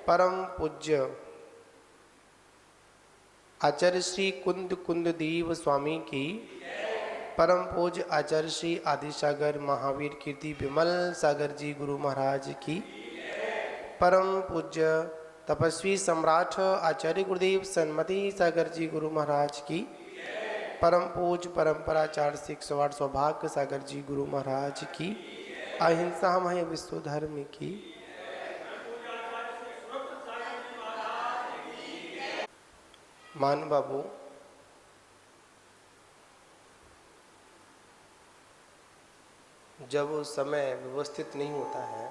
परम पूज्य आचार्य श्री कुंद कुंद देव स्वामी की, परम पूज्य आचार्य श्री आदिसागर महावीर कीर्ति विमल सागर जी गुरु महाराज की, परम पूज्य तपस्वी सम्राट आचार्य गुरुदेव सन्मति सागर जी गुरु महाराज की, परम पूज्य परंपराचार्य श्री 108 सौभाग्य सागर जी गुरु महाराज की, अहिंसामय विश्व धर्म की। मान बाबू, जब समय व्यवस्थित नहीं होता है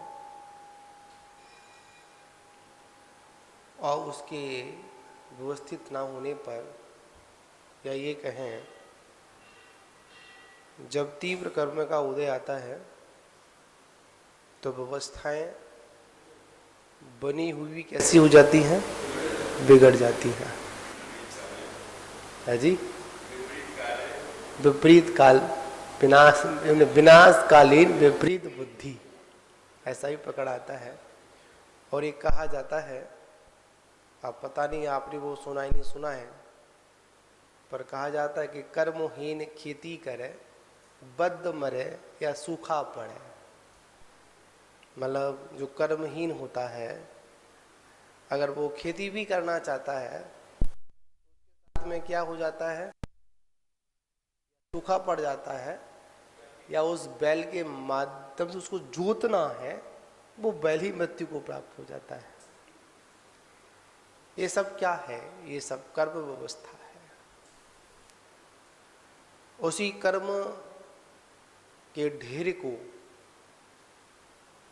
और उसके व्यवस्थित ना होने पर, या ये कहें जब तीव्र कर्म का उदय आता है तो व्यवस्थाएं बनी हुई कैसी हो जाती हैं, बिगड़ जाती हैं। है जी, विपरीत काल विनाशकालीन विपरीत बुद्धि, ऐसा ही पकड़ आता है। और ये कहा जाता है, आप पता नहीं आपने वो सुना ही नहीं सुना है, पर कहा जाता है कि कर्महीन खेती करे, बद्ध मरे या सूखा पड़े। मतलब जो कर्महीन होता है, अगर वो खेती भी करना चाहता है साथ में क्या हो जाता है, सूखा पड़ जाता है, या उस बैल के माध्यम से उसको जोतना है, वो बैल ही मृत्यु को प्राप्त हो जाता है। ये सब क्या है? ये सब कर्म व्यवस्था है। उसी कर्म के ढेर को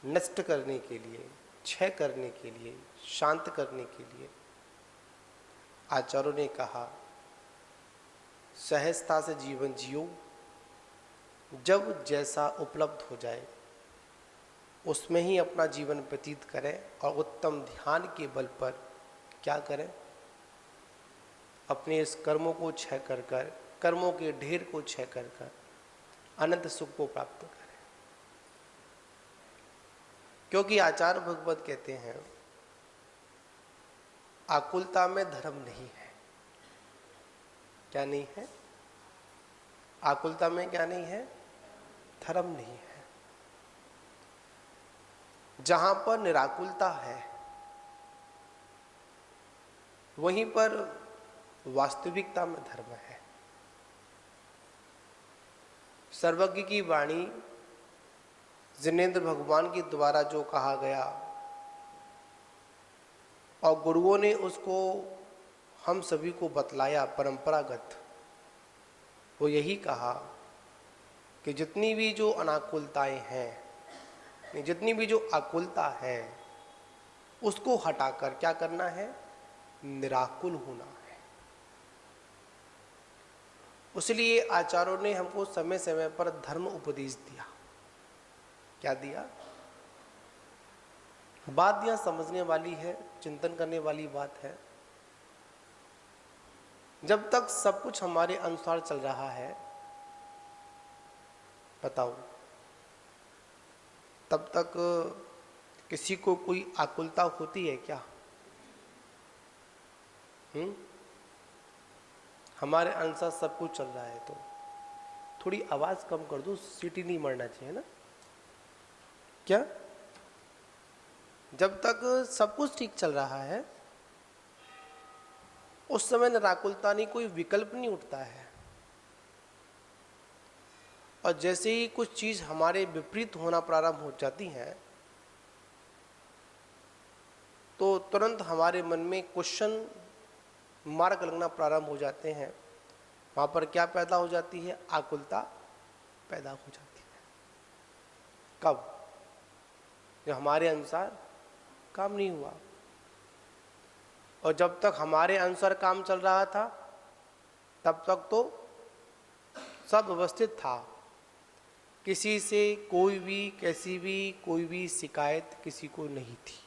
नष्ट करने के लिए, क्षय करने के लिए, शांत करने के लिए आचार्यों ने कहा, सहजता से जीवन जियो, जब जैसा उपलब्ध हो जाए उसमें ही अपना जीवन व्यतीत करें, और उत्तम ध्यान के बल पर क्या करें, अपने इस कर्मों को क्षय कर कर, कर्मों के ढेर को क्षय कर कर अनंत सुख को प्राप्त करें। क्योंकि आचार्य भगवत कहते हैं, आकुलता में धर्म नहीं है। क्या नहीं है? आकुलता में क्या नहीं है? धर्म नहीं है। जहां पर निराकुलता है वहीं पर वास्तविकता में धर्म है। सर्वज्ञ की वाणी जिनेंद्र भगवान के द्वारा जो कहा गया और गुरुओं ने उसको हम सभी को बतलाया परंपरागत, वो यही कहा कि जितनी भी जो अनाकुलताएं हैं, जितनी भी जो आकुलता है, उसको हटाकर क्या करना है? निराकुल होना है। इसलिए आचार्यों ने हमको समय समय पर धर्म उपदेश दिया। क्या दिया? बात यह समझने वाली है, चिंतन करने वाली बात है। जब तक सब कुछ हमारे अनुसार चल रहा है, बताओ, तब तक किसी को कोई आकुलता होती है क्या? हमारे अनुसार सब कुछ चल रहा है तो थोड़ी आवाज कम कर दो, सीटी नहीं मरना चाहिए ना क्या? जब तक सब कुछ ठीक चल रहा है उस समय निराकुलता नहीं, कोई विकल्प नहीं उठता है। और जैसे ही कुछ चीज हमारे विपरीत होना प्रारंभ हो जाती है तो तुरंत हमारे मन में क्वेश्चन मार्क लगना प्रारंभ हो जाते हैं। वहां पर क्या पैदा हो जाती है? आकुलता पैदा हो जाती है। कब? जो हमारे अनुसार काम नहीं हुआ। और जब तक हमारे अनुसार काम चल रहा था तब तक तो सब व्यवस्थित था, किसी से कोई भी कैसी भी कोई भी शिकायत किसी को नहीं थी।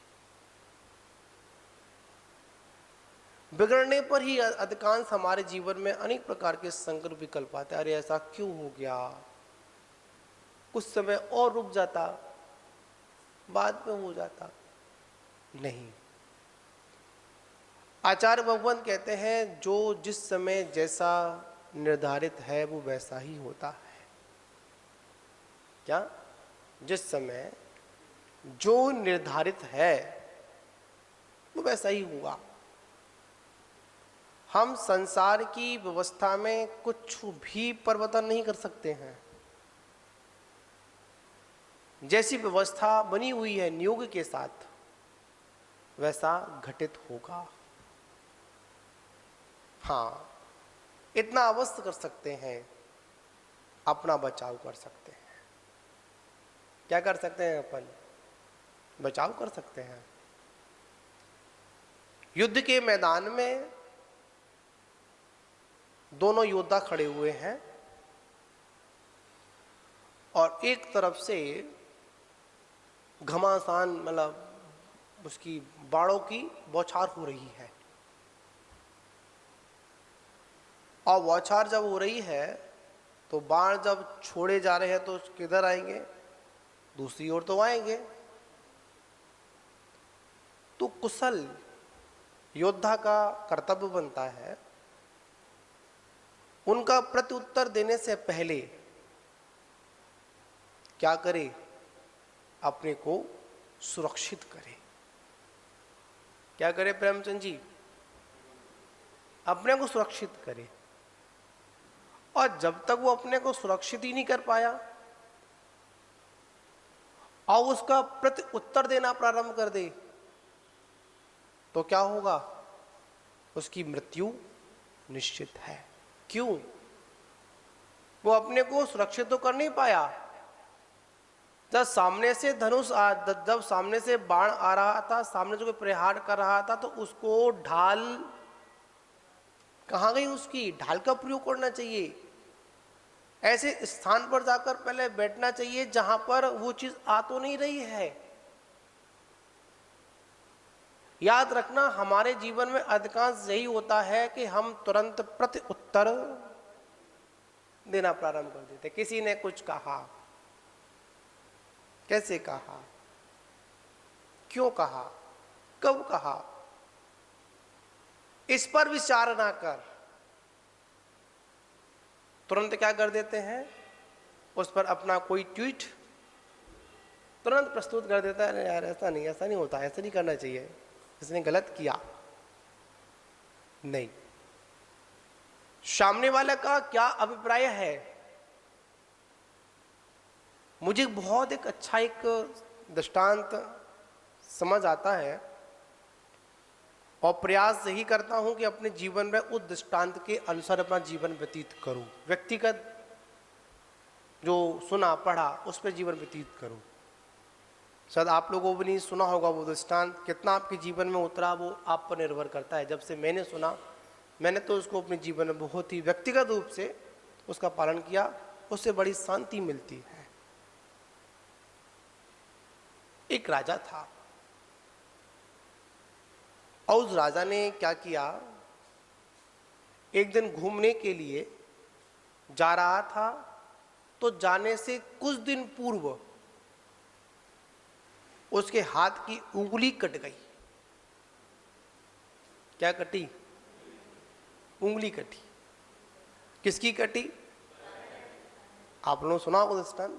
बिगड़ने पर ही अधिकांश हमारे जीवन में अनेक प्रकार के संकट विकल्प आते। अरे ऐसा क्यों हो गया, कुछ समय और रुक जाता, बाद में हो जाता। नहीं, आचार्य भगवंत कहते हैं जो जिस समय जैसा निर्धारित है वो वैसा ही होता है। क्या? जिस समय जो निर्धारित है वो वैसा ही होगा। हम संसार की व्यवस्था में कुछ भी परिवर्तन नहीं कर सकते हैं। जैसी व्यवस्था बनी हुई है नियोग के साथ वैसा घटित होगा। हाँ, इतना अवश्य कर सकते हैं, अपना बचाव कर सकते हैं। क्या कर सकते हैं? अपन बचाव कर सकते हैं। युद्ध के मैदान में दोनों योद्धा खड़े हुए हैं और एक तरफ से घमासान मतलब उसकी बाणों की बौछार हो रही है, और बौछार जब हो रही है तो बाण जब छोड़े जा रहे हैं तो किधर आएंगे? दूसरी ओर तो आएंगे। तो कुशल योद्धा का कर्तव्य बनता है उनका प्रत्युत्तर देने से पहले क्या करे? अपने को सुरक्षित करे। क्या करे प्रेमचंद जी? अपने को सुरक्षित करे। और जब तक वो अपने को सुरक्षित ही नहीं कर पाया और उसका प्रत्युत्तर देना प्रारंभ कर दे तो क्या होगा? उसकी मृत्यु निश्चित है। क्यों? वो अपने को सुरक्षित तो कर नहीं पाया। जब सामने से जब सामने से बाण आ रहा था, सामने से कोई प्रहार कर रहा था, तो उसको ढाल कहाँ गई? उसकी ढाल का प्रयोग करना चाहिए। ऐसे स्थान पर जाकर पहले बैठना चाहिए जहां पर वो चीज आ तो नहीं रही है। याद रखना, हमारे जीवन में अधिकांश यही होता है कि हम तुरंत प्रत्युत्तर देना प्रारंभ कर देते। किसी ने कुछ कहा, कैसे कहा, क्यों कहा, कब कहा, इस पर विचार ना कर तुरंत क्या कर देते हैं? उस पर अपना कोई ट्वीट तुरंत प्रस्तुत कर देता है। यार ऐसा नहीं होता, ऐसा नहीं करना चाहिए, इसने गलत किया। नहीं, सामने वाले का क्या अभिप्राय है? मुझे बहुत एक अच्छा एक दृष्टांत समझ आता है और प्रयास यही करता हूं कि अपने जीवन में उस दृष्टांत के अनुसार अपना जीवन व्यतीत करूं। व्यक्तिगत जो सुना पढ़ा उस पर जीवन व्यतीत करूं। शायद आप लोगों को भी नहीं सुना होगा वो दृष्टांत, कितना आपके जीवन में उतरा वो आप पर निर्भर करता है। जब से मैंने सुना, मैंने तो उसको अपने जीवन में बहुत ही व्यक्तिगत रूप से उसका पालन किया, उससे बड़ी शांति मिलती है। एक राजा था और उस राजा ने क्या किया? एक दिन घूमने के लिए जा रहा था तो जाने से कुछ दिन पूर्व उसके हाथ की उंगली कट गई। क्या कटी? उंगली कटी। किसकी कटी? आप लोगों ने सुना होगा दृष्टांत?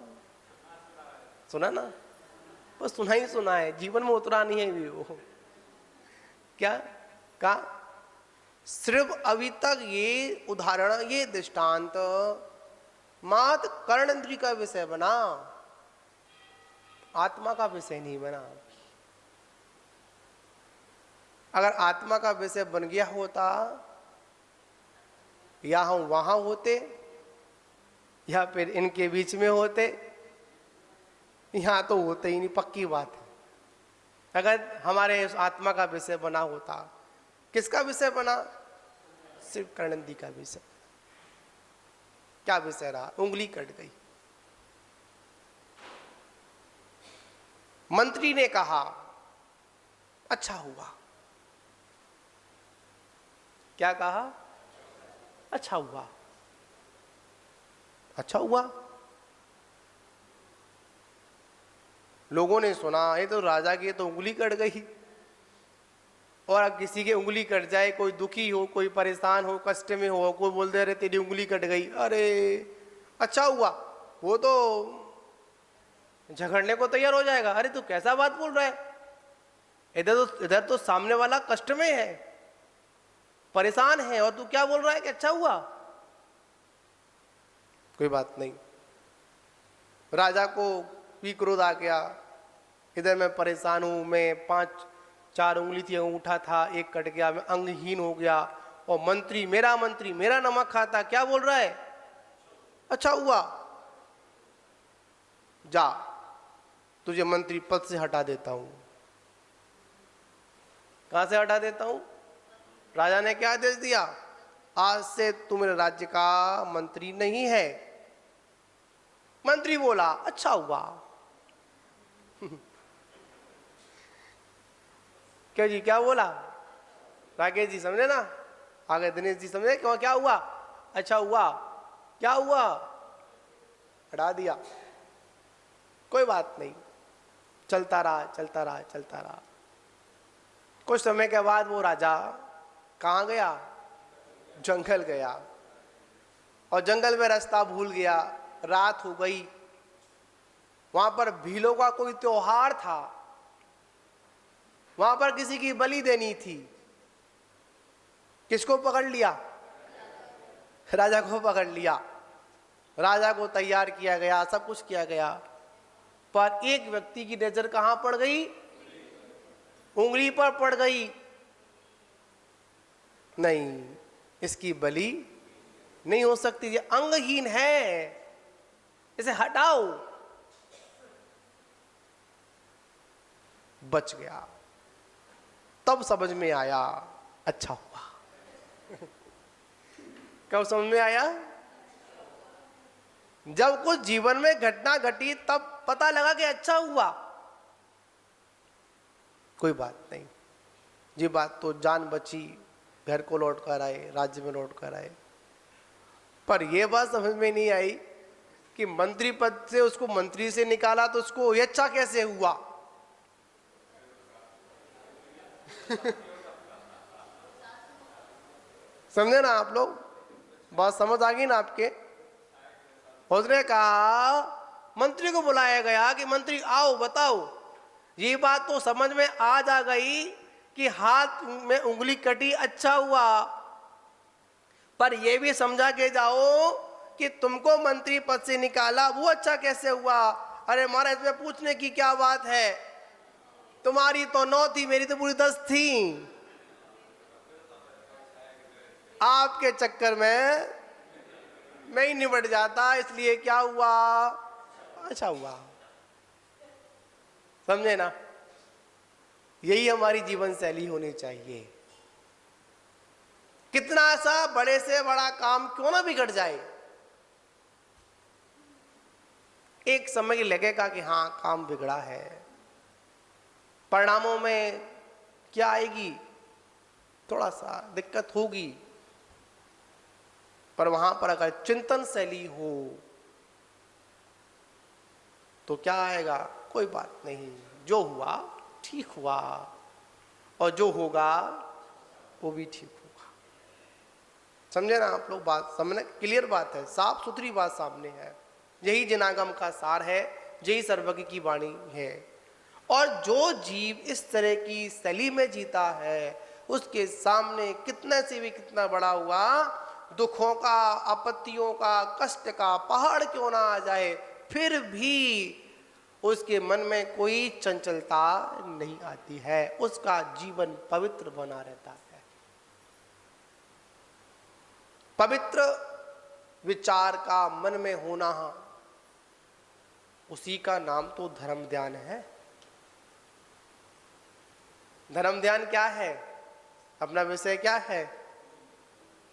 सुना ना? बस सुना ही सुना है, जीवन में उतरा नहीं है भी वो। क्या का? सिर्फ अभी तक ये उदाहरण, ये दृष्टांत मात्र कर्णेंद्रिय का विषय बना, आत्मा का विषय नहीं बना। अगर आत्मा का विषय बन गया होता या हम वहां होते या फिर इनके बीच में होते, यहां तो होते ही नहीं, पक्की बात है। अगर हमारे उस आत्मा का विषय बना होता, किसका विषय बना? सिर्फ कर्णेंद्रिय का विषय। क्या विषय रहा? उंगली कट गई। मंत्री ने कहा अच्छा हुआ। क्या कहा? अच्छा हुआ। अच्छा हुआ। लोगों ने सुना ये तो राजा की तो उंगली कट गई और अब किसी की उंगली कट जाए, कोई दुखी हो, कोई परेशान हो, कष्ट में हो, कोई बोल दे अरे तेरी उंगली कट गई, अरे अच्छा हुआ, वो तो झगड़ने को तैयार हो जाएगा। अरे तू कैसा बात बोल रहा है, इधर तो सामने वाला कष्ट में है, परेशान है, और तू क्या बोल रहा है कि अच्छा हुआ। कोई बात नहीं। राजा को भी क्रोध आ गया, इधर मैं परेशान हूं, मैं 4 उंगली थी अंगूठा था, एक कट गया, मैं अंगहीन हो गया, और मंत्री मेरा नमक खाता, क्या बोल रहा है अच्छा हुआ, जा तुझे मंत्री पद से हटा देता हूं। कहां से हटा देता हूं? राजा ने क्या आदेश दिया, आज से तू मेरे राज्य का मंत्री नहीं है। मंत्री बोला अच्छा हुआ। क्यों जी, क्या बोला? राकेश जी समझे ना, आगे दिनेश जी समझे क्यों, क्या हुआ, अच्छा हुआ, क्या हुआ, हटा दिया। कोई बात नहीं, चलता रहा। कुछ समय के बाद वो राजा कहाँ गया, जंगल गया, और जंगल में रास्ता भूल गया, रात हो गई। वहां पर भीलों का कोई त्योहार था, वहां पर किसी की बलि देनी थी। किसको पकड़ लिया? राजा को पकड़ लिया। राजा को तैयार किया गया, सब कुछ किया गया, पर एक व्यक्ति की नजर कहां पड़ गई? उंगली पर पड़ गई। नहीं, इसकी बलि नहीं हो सकती, ये अंगहीन है, इसे हटाओ। बच गया। तब समझ में आया अच्छा हुआ। कब समझ में आया? जब कुछ जीवन में घटना घटी तब पता लगा कि अच्छा हुआ। कोई बात नहीं, ये बात तो जान बची, घर को लौट कर आए, राज्य में लौट कर आए, पर यह बात समझ में नहीं आई कि मंत्री पद से उसको मंत्री से निकाला तो उसको ये अच्छा कैसे हुआ। समझे ना आप लोग, बात समझ आ गई ना आपके? उसने कहा, मंत्री को बुलाया गया कि मंत्री आओ बताओ। ये बात तो समझ में आ जा गई कि हाथ में उंगली कटी अच्छा हुआ, पर यह भी समझा के जाओ कि तुमको मंत्री पद से निकाला वो अच्छा कैसे हुआ। अरे महाराज, इसमें पूछने की क्या बात है, तुम्हारी तो 9 थी, मेरी तो पूरी 10 थी। आपके चक्कर में मैं ही निबट जाता, इसलिए क्या हुआ, अच्छा हुआ। समझे ना? यही हमारी जीवन शैली होनी चाहिए। कितना सा बड़े से बड़ा काम क्यों ना बिगड़ जाए, एक समय की लगेगा कि हाँ काम बिगड़ा है, परिणामों में क्या आएगी, थोड़ा सा दिक्कत होगी, पर वहां पर अगर चिंतन शैली हो तो क्या आएगा, कोई बात नहीं, जो हुआ ठीक हुआ, और जो होगा वो भी ठीक होगा। समझे ना आप लोग? बात समझना, क्लियर बात है, साफ सुथरी बात सामने है। यही जनागम का सार है, यही सर्वज्ञ की वाणी है। और जो जीव इस तरह की शैली में जीता है, उसके सामने कितने से भी कितना बड़ा हुआ दुखों का, आपत्तियों का, कष्ट का पहाड़ क्यों ना आ जाए, फिर भी उसके मन में कोई चंचलता नहीं आती है, उसका जीवन पवित्र बना रहता है। पवित्र विचार का मन में होना, उसी का नाम तो धर्म ध्यान है। धर्म ध्यान क्या है? अपना विषय क्या है?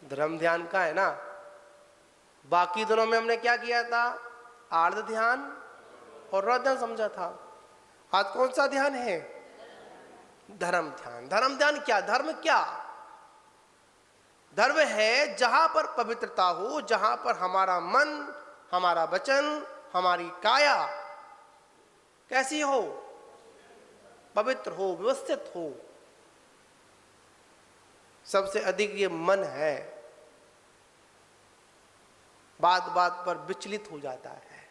धर्म ध्यान का है ना। बाकी दिनों में हमने क्या किया था? आर्ध ध्यान और रौद्र ध्यान समझा था। आज कौन सा ध्यान है? धर्म ध्यान। धर्म ध्यान क्या? धर्म क्या? धर्म है जहां पर पवित्रता हो, जहां पर हमारा मन, हमारा वचन, हमारी काया कैसी हो? पवित्र हो, व्यवस्थित हो। सबसे अधिक ये मन है, बात बात पर विचलित हो जाता है।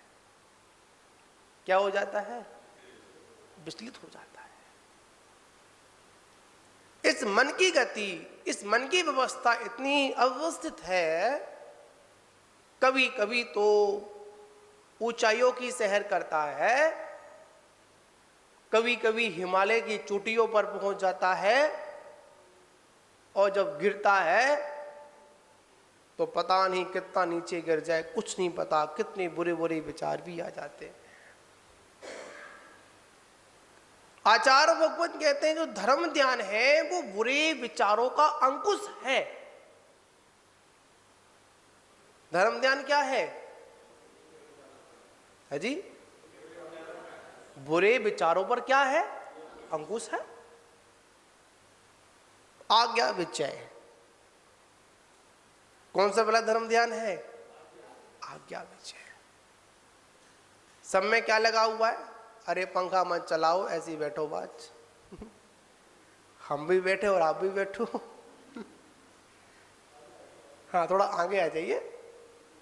क्या हो जाता है? विचलित हो जाता है। इस मन की गति, इस मन की व्यवस्था इतनी अव्यवस्थित है, कभी कभी तो ऊंचाइयों की सैर करता है, कभी कभी हिमालय की चोटियों पर पहुंच जाता है, और जब गिरता है तो पता नहीं कितना नीचे गिर जाए, कुछ नहीं पता, कितने बुरे बुरे विचार भी आ जाते हैं। आचार्य भगवत कहते हैं जो धर्म ध्यान है वो बुरे विचारों का अंकुश है। धर्म ध्यान क्या है जी? बुरे विचारों पर क्या है? अंकुश है। आज्ञा विचय, कौन सा वाला धर्म ध्यान है? आज्ञा विचय। सब में क्या लगा हुआ है? अरे पंखा मत चलाओ, ऐसे ही बैठो बाज। हम भी बैठे और आप भी बैठो। हाँ, थोड़ा आगे आ जाइए,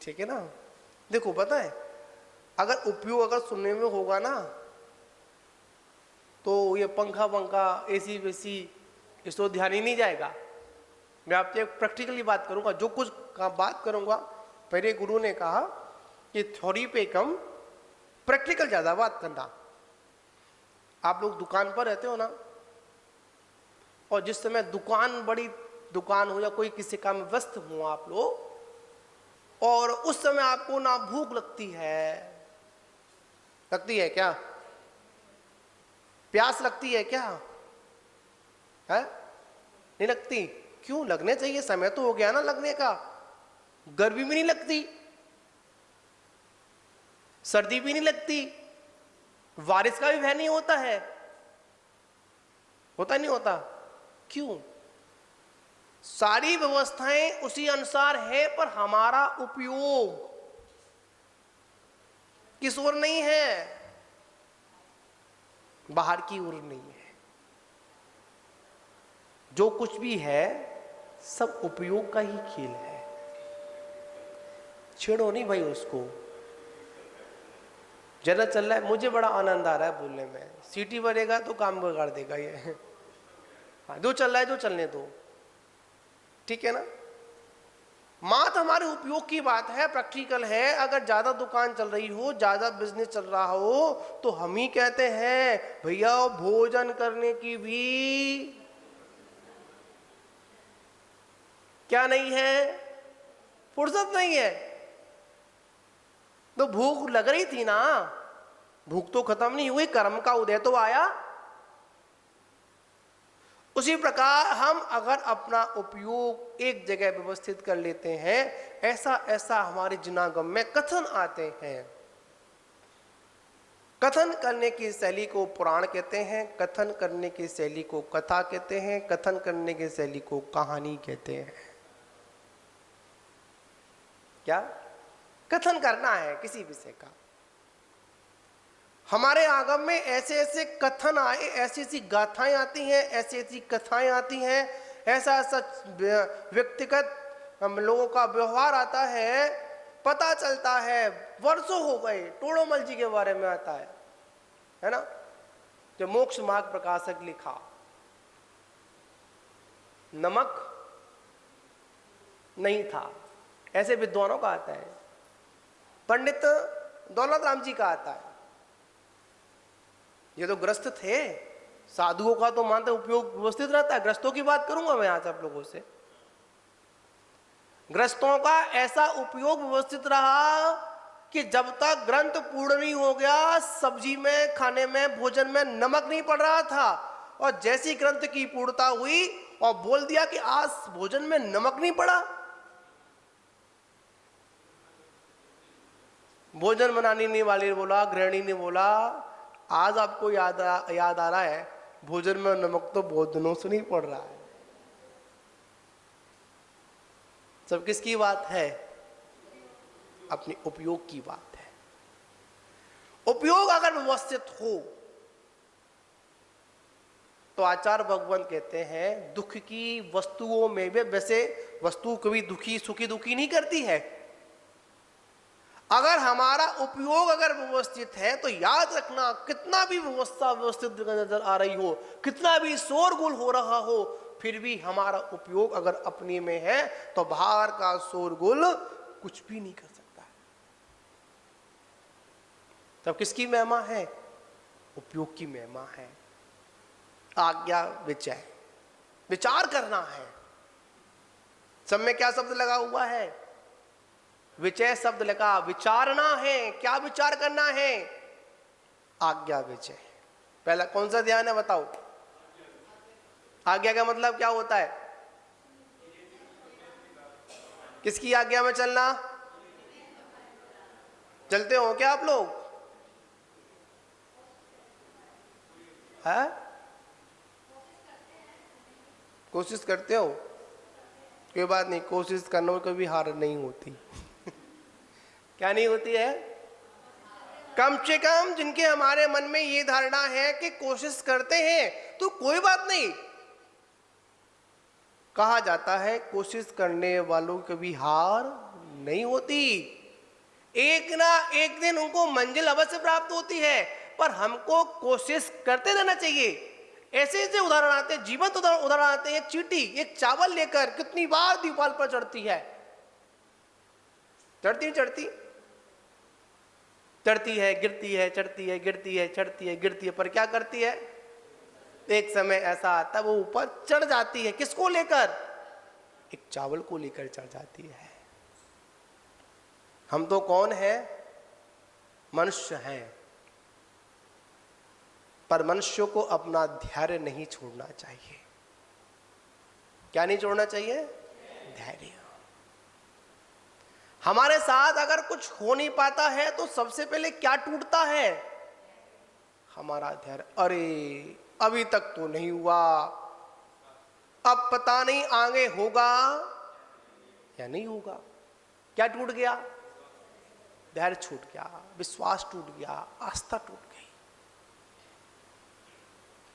ठीक है ना। देखो पता है, अगर उपयोग अगर सुनने में होगा ना, तो ये पंखा वंखा एसी वेसी इस तो ध्यान ही नहीं जाएगा। मैं आपसे एक प्रैक्टिकली बात करूंगा, जो कुछ बात करूंगा, पहले गुरु ने कहा कि थ्योरी पे कम, प्रैक्टिकल ज्यादा बात करना। आप लोग दुकान पर रहते हो ना, और जिस समय दुकान, बड़ी दुकान हो या कोई किसी काम में व्यस्त हो आप लोग, और उस समय आपको ना भूख लगती है क्या? प्यास लगती है क्या? है? नहीं लगती। क्यों? लगने चाहिए, समय तो हो गया ना लगने का। गर्मी भी नहीं लगती, सर्दी भी नहीं लगती, बारिश का भी भय नहीं होता है। होता नहीं होता? क्यों? सारी व्यवस्थाएं उसी अनुसार है, पर हमारा उपयोग किस ओर नहीं है? बाहर की ओर नहीं है। जो कुछ भी है सब उपयोग का ही खेल है। छेड़ो नहीं भाई उसको। जरा चल रहा है, मुझे बड़ा आनंद आ रहा है बोलने में। सीटी बनेगा तो काम बिगाड़ देगा ये। हाँ, जो चल रहा है जो चलने दो, ठीक है ना। मात हमारे उपयोग की बात है, प्रैक्टिकल है। अगर ज्यादा दुकान चल रही हो, ज्यादा बिजनेस चल रहा हो, तो हम ही कहते हैं भैया भोजन करने की भी क्या नहीं है? फुर्सत नहीं है। तो भूख लग रही थी ना, भूख तो खत्म नहीं हुई, कर्म का उदय तो आया। उसी प्रकार हम अगर अपना उपयोग एक जगह व्यवस्थित कर लेते हैं, ऐसा ऐसा हमारे जिनागम में कथन आते हैं। कथन करने की शैली को पुराण कहते हैं, कथन करने की शैली को कथा कहते हैं, कथन करने की शैली को कहानी कहते हैं। क्या? कथन करना है किसी विषय का। हमारे आगम में ऐसे ऐसे कथन आए, ऐसी ऐसी गाथाएं आती हैं, ऐसी ऐसी कथाएं आती हैं, ऐसा ऐसा व्यक्तिगत हम लोगों का व्यवहार आता है, पता चलता है। वर्षों हो गए, टोडरमल जी के बारे में आता है ना, जो मोक्ष मार्ग प्रकाशक लिखा। नमक नहीं था, ऐसे विद्वानों का आता है। पंडित दौलत राम जी का आता है। ये तो ग्रस्त थे, साधुओं का तो मानते उपयोग व्यवस्थित रहता है। ग्रस्तों की बात करूंगा मैं आज आप लोगों से। ग्रस्तों का ऐसा उपयोग व्यवस्थित रहा कि जब तक ग्रंथ पूर्ण नहीं हो गया, सब्जी में, खाने में, भोजन में नमक नहीं पड़ रहा था। और जैसी ग्रंथ की पूर्णता हुई और बोल दिया कि आज भोजन में नमक नहीं पड़ा, भोजन बनाने वाले ने बोला, गृहिणी ने बोला, आज आपको याद आ रहा है भोजन में नमक तो बहुत दिनों से नहीं पड़ रहा है। सब किसकी बात है? अपने उपयोग की बात है। उपयोग अगर व्यवस्थित हो तो आचार्य भगवान कहते हैं दुख की वस्तुओं में भी, वैसे वस्तु कभी दुखी सुखी दुखी नहीं करती है, अगर हमारा उपयोग अगर व्यवस्थित है तो याद रखना कितना भी व्यवस्था व्यवस्थित नजर आ रही हो, कितना भी शोरगुल हो रहा हो, फिर भी हमारा उपयोग अगर अपने में है तो बाहर का शोरगुल कुछ भी नहीं कर सकता है। तब किसकी महिमा है? उपयोग की महिमा है। आज्ञा विचय, विचार करना है। सब में क्या शब्द लगा हुआ है? विचय शब्द लगा, विचारना है। क्या विचार करना है? आज्ञा विचय। पहला कौन सा ध्यान है बताओ? आज्ञा का मतलब क्या होता है? किसकी आज्ञा में चलना? चलते हो क्या आप लोग? है? कोशिश करते हो? कोई बात नहीं, कोशिश करने में कभी हार नहीं होती। क्या नहीं होती है? कम से कम जिनके हमारे मन में ये धारणा है कि कोशिश करते हैं तो कोई बात नहीं। कहा जाता है कोशिश करने वालों की कभी हार नहीं होती, एक ना एक दिन उनको मंजिल अवश्य प्राप्त होती है, पर हमको कोशिश करते रहना चाहिए। ऐसे ऐसे उदाहरण आते हैं, जीवंत उदाहरण आते हैं। एक चींटी एक चावल लेकर कितनी बार दीवार पर चढ़ती है? चढ़ती चढ़ती चढ़ती है, गिरती है, चढ़ती है, गिरती है, चढ़ती है, गिरती है, पर क्या करती है? एक समय ऐसा आता है वो ऊपर चढ़ जाती है। किसको लेकर? एक चावल को लेकर चढ़ जाती है। हम तो कौन है? मनुष्य हैं, पर मनुष्य को अपना धैर्य नहीं छोड़ना चाहिए। क्या नहीं छोड़ना चाहिए? धैर्य। हमारे साथ अगर कुछ हो नहीं पाता है तो सबसे पहले क्या टूटता है? हमारा धैर्य। अरे अभी तक तो नहीं हुआ, अब पता नहीं आगे होगा या नहीं होगा। क्या टूट गया? धैर्य छूट गया, विश्वास टूट गया, आस्था टूट गई।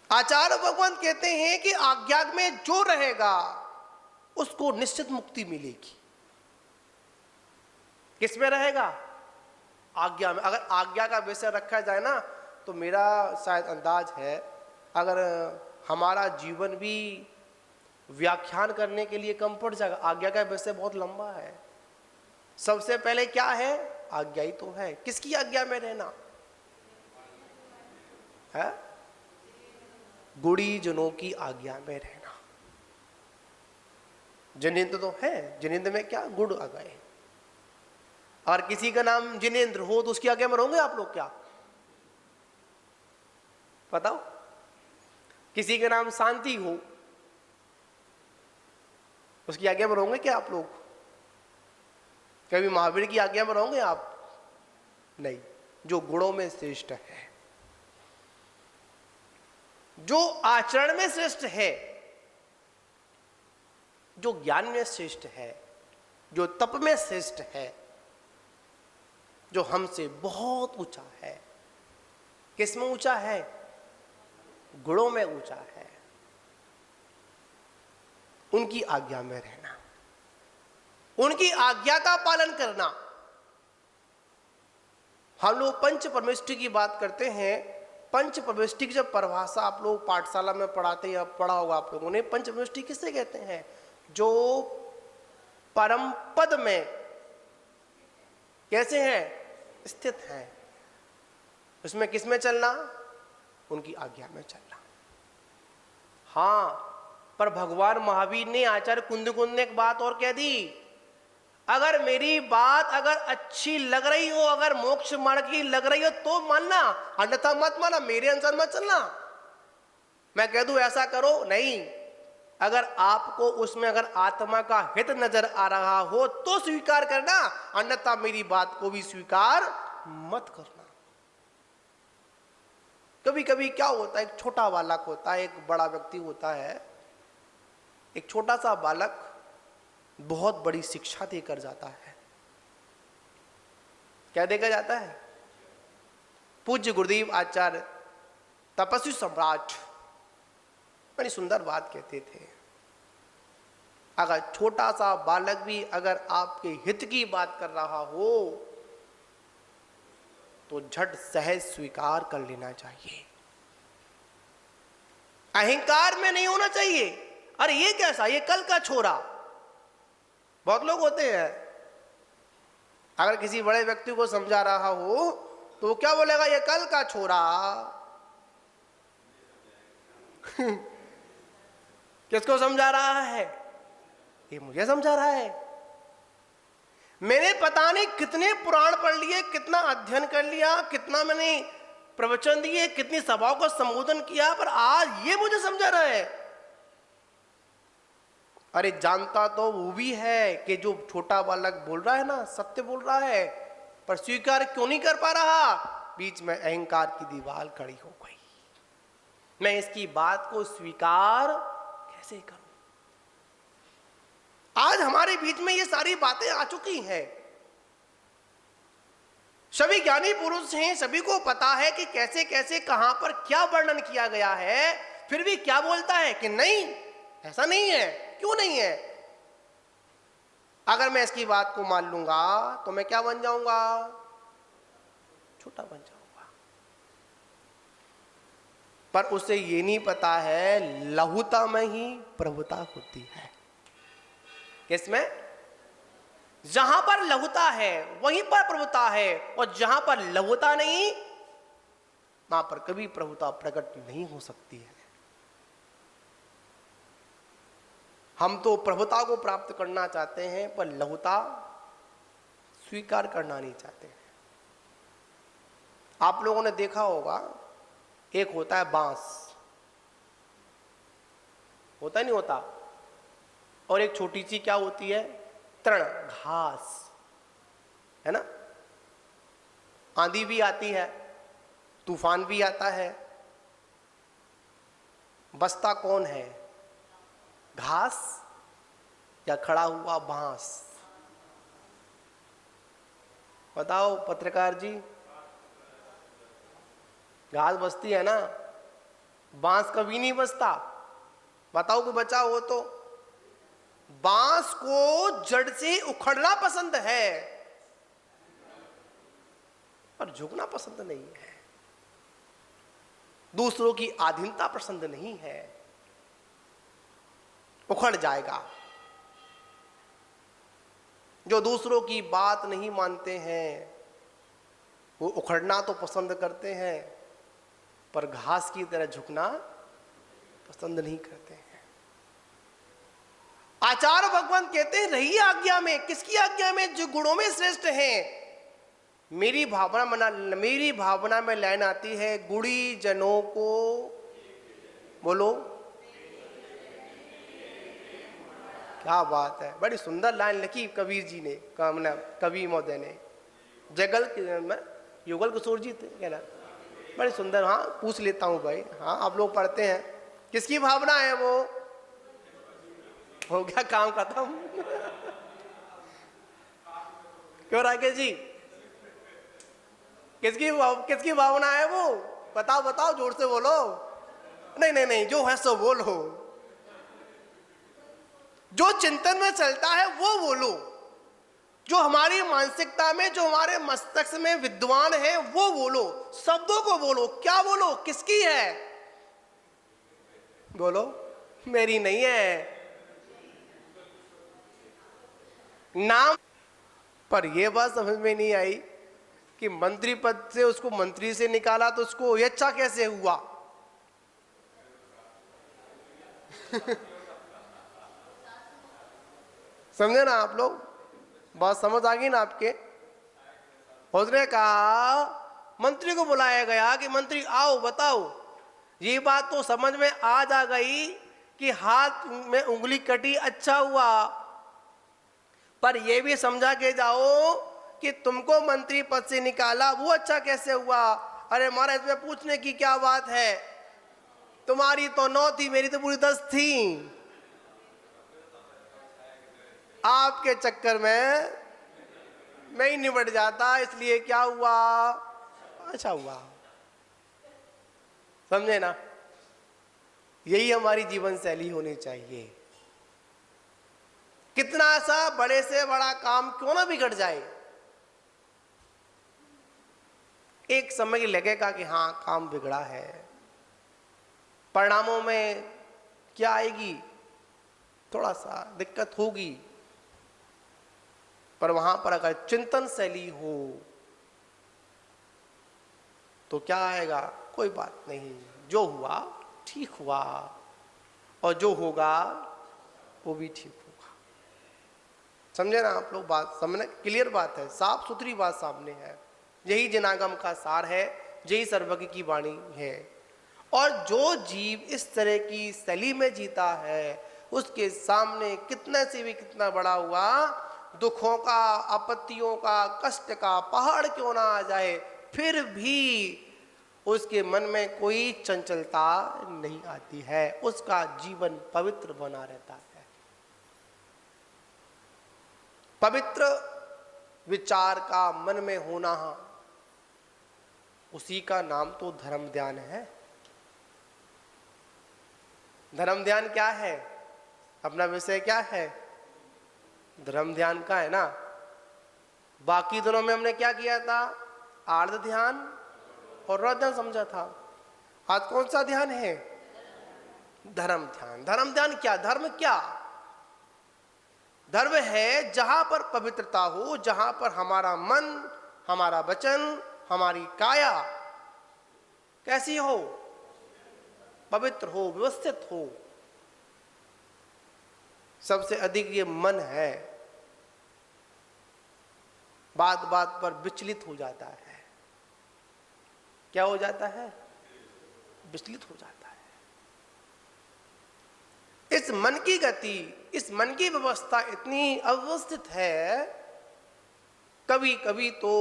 आचार्य भगवान कहते हैं कि आज्ञा में जो रहेगा उसको निश्चित मुक्ति मिलेगी। किसमें रहेगा? आज्ञा में। अगर आज्ञा का विषय रखा जाए ना तो मेरा शायद अंदाज है, अगर हमारा जीवन भी व्याख्यान करने के लिए कम पड़ जाएगा। आज्ञा का विषय बहुत लंबा है। सबसे पहले क्या है? आज्ञा ही तो है। किसकी आज्ञा में रहना है? गुणीजनों की आज्ञा में रहना। जिनेंद्र तो है, जिनेंद्र में क्या गुण आ गए। और किसी का नाम जिनेंद्र हो तो उसकी आज्ञा में रहोगे आप लोग? क्या बताओ? किसी का नाम शांति हो उसकी आज्ञा में रहोगे क्या आप लोग? कभी महावीर की आज्ञा में रहोगे आप? नहीं। जो गुणों में श्रेष्ठ है, जो आचरण में श्रेष्ठ है, जो ज्ञान में श्रेष्ठ है, जो तप में श्रेष्ठ है, जो हमसे बहुत ऊंचा है। किस में ऊंचा है? गुणों में ऊंचा है। उनकी आज्ञा में रहना, उनकी आज्ञा का पालन करना। हम लोग पंच परमेष्टि की बात करते हैं। पंच परमेष्टि की जब परिभाषा आप लोग पाठशाला में पढ़ाते हैं या पढ़ा होगा आप लोगों ने, पंच परमेष्टि किससे कहते हैं? जो परम पद में कैसे हैं? स्थित हैं। उसमें किसमें चलना? उनकी आज्ञा में चलना। हाँ, पर भगवान महावीर ने, आचार्य कुंद ने एक बात और कह दी, अगर मेरी बात अगर अच्छी लग रही हो, अगर मोक्ष मार्ग की लग रही हो तो मानना, अन्यथा मत माना, मेरे अनुसार मत चलना। मैं कह दूं ऐसा करो, नहीं। अगर आपको उसमें अगर आत्मा का हित नजर आ रहा हो तो स्वीकार करना, अन्यथा मेरी बात को भी स्वीकार मत करना। कभी कभी क्या होता है, एक छोटा बालक होता है, एक बड़ा व्यक्ति होता है। एक छोटा सा बालक बहुत बड़ी शिक्षा देकर जाता है। क्या देकर जाता है? पूज्य गुरुदेव आचार्य तपस्वी सम्राट बड़ी सुंदर बात कहते थे, अगर छोटा सा बालक भी अगर आपके हित की बात कर रहा हो तो झट सहज स्वीकार कर लेना चाहिए। अहंकार में नहीं होना चाहिए, अरे ये कैसा, ये कल का छोरा। बहुत लोग होते हैं, अगर किसी बड़े व्यक्ति को समझा रहा हो तो वो क्या बोलेगा, ये कल का छोरा। किसको समझा रहा है, ये मुझे समझा रहा है। मैंने पता नहीं कितने पुराण पढ़ लिए, कितना अध्ययन कर लिया, कितना मैंने प्रवचन दिए, कितनी सभाओं को संबोधन किया, पर आज ये मुझे समझा रहा है। अरे जानता तो वो भी है कि जो छोटा बालक बोल रहा है ना सत्य बोल रहा है, पर स्वीकार क्यों नहीं कर पा रहा, बीच में अहंकार की दीवार खड़ी हो गई। मैं इसकी बात को स्वीकार कैसे करूं। आज हमारे बीच में ये सारी बातें आ चुकी हैं। सभी ज्ञानी पुरुष हैं, सभी को पता है कि कैसे कैसे कहां पर क्या वर्णन किया गया है, फिर भी क्या बोलता है कि नहीं ऐसा नहीं है। क्यों नहीं है? अगर मैं इसकी बात को मान लूंगा तो मैं क्या बन जाऊंगा, छोटा बन जाऊंगा। पर उसे ये नहीं पता है लघुता में ही प्रभुता होती है। किसमें? जहां पर लघुता है वहीं पर प्रभुता है, और जहां पर लघुता नहीं वहां पर कभी प्रभुता प्रकट नहीं हो सकती है। हम तो प्रभुता को प्राप्त करना चाहते हैं पर लघुता स्वीकार करना नहीं चाहते हैं। आप लोगों ने देखा होगा, एक होता है बांस, होता नहीं होता, और एक छोटी सी क्या होती है, तृण, घास, है ना। आंधी भी आती है, तूफान भी आता है, बसता कौन है, घास या खड़ा हुआ बांस? बताओ पत्रकार जी, घास बसती है ना, बांस कभी नहीं बसता। बताओ कि बचा हो तो। बांस को जड़ से उखड़ना पसंद है पर झुकना पसंद नहीं है। दूसरों की अधीनता पसंद नहीं है, उखड़ जाएगा। जो दूसरों की बात नहीं मानते हैं वो उखड़ना तो पसंद करते हैं पर घास की तरह झुकना पसंद नहीं करते हैं। आचार्य भगवान कहते हैं रही आज्ञा में। किसकी आज्ञा में? जो गुणों में श्रेष्ठ हैं। मेरी भावना में लाइन आती है, गुणी जनों को, बोलो क्या बात है, बड़ी सुंदर लाइन लिखी कबीर जी ने, कवि महोदय ने। युगल किशोर जी थे क्या ना, बड़ी सुंदर। हाँ पूछ लेता हूँ भाई, हाँ आप लोग पढ़ते हैं। किसकी भावना है वो? हो गया काम खत्म। क्यों राकेश जी, किसकी भावना है वो? बताओ बताओ, जोर से बोलो। नहीं नहीं नहीं, जो है सो बोलो। जो चिंतन में चलता है वो बोलो, जो हमारी मानसिकता में, जो हमारे मस्तिष्क में विद्वान है वो बोलो। शब्दों को बोलो। क्या बोलो? किसकी है? बोलो मेरी नहीं है। नाम पर यह बात समझ में नहीं आई कि मंत्री पद से उसको मंत्री से निकाला तो उसको ये अच्छा कैसे हुआ? समझे ना आप लोग? बात समझ आ गई ना आपके? उसने कहा, मंत्री को बुलाया गया कि मंत्री आओ बताओ। ये बात तो समझ में आज आ गई कि हाथ में उंगली कटी अच्छा हुआ, पर यह भी समझा के जाओ कि तुमको मंत्री पद से निकाला वो अच्छा कैसे हुआ? अरे महाराज इसमें पूछने की क्या बात है, तुम्हारी तो 9 थी, मेरी तो पूरी 10 थी। आपके चक्कर में मैं ही निबट जाता, इसलिए क्या हुआ? अच्छा हुआ। समझे ना? यही हमारी जीवन शैली होनी चाहिए। कितना सा बड़े से बड़ा काम क्यों ना बिगड़ जाए, एक समय लगेगा कि हाँ काम बिगड़ा है, परिणामों में क्या आएगी, थोड़ा सा दिक्कत होगी, पर वहां पर अगर चिंतन शैली हो तो क्या आएगा, कोई बात नहीं, जो हुआ ठीक हुआ और जो होगा वो भी ठीक होगा। समझे ना आप लोग बात, समझना क्लियर बात है, साफ सुथरी बात सामने है। यही जनागम का सार है, यही सर्वज्ञ की वाणी है। और जो जीव इस तरह की शैली में जीता है उसके सामने कितने से भी कितना बड़ा हुआ दुखों का, आपत्तियों का, कष्ट का पहाड़ क्यों ना आ जाए, फिर भी उसके मन में कोई चंचलता नहीं आती है, उसका जीवन पवित्र बना रहता है। पवित्र विचार का मन में होना, उसी का नाम तो धर्म ध्यान है। धर्म ध्यान क्या है, अपना विषय क्या है, धर्म ध्यान का है ना। बाकी दिनों में हमने क्या किया था, आर्ध ध्यान और रौद्र ध्यान समझा था। आज कौन सा ध्यान है, धर्म ध्यान। धर्म ध्यान क्या, धर्म क्या, धर्म है जहां पर पवित्रता हो, जहां पर हमारा मन, हमारा वचन, हमारी काया कैसी हो, पवित्र हो, व्यवस्थित हो। सबसे अधिक ये मन है, बात बात पर विचलित हो जाता है। क्या हो जाता है, विचलित हो जाता है। इस मन की गति, इस मन की व्यवस्था इतनी अव्यवस्थित है, कभी कभी तो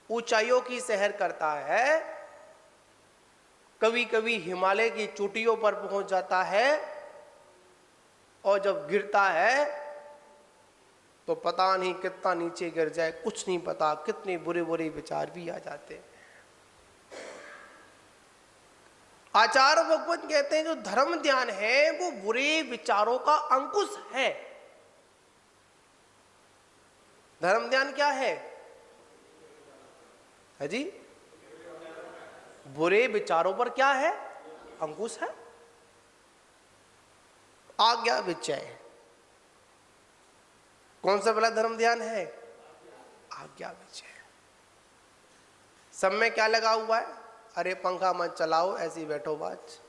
ऊंचाइयों की सैर करता है, कभी कभी हिमालय की चोटियों पर पहुंच जाता है, और जब गिरता है तो पता नहीं कितना नीचे गिर जाए, कुछ नहीं पता, कितने बुरे बुरे विचार भी आ जाते हैं। आचार्य भगवत कहते हैं जो धर्म ध्यान है वो बुरे विचारों का अंकुश है। धर्म ध्यान क्या है जी, बुरे विचारों पर क्या है, अंकुश है। आज्ञा विचय, कौन सा पहला धर्म ध्यान है, आज्ञा विचय। सब में क्या लगा हुआ है, अरे पंखा मत चलाओ, ऐसे ही बैठो बाज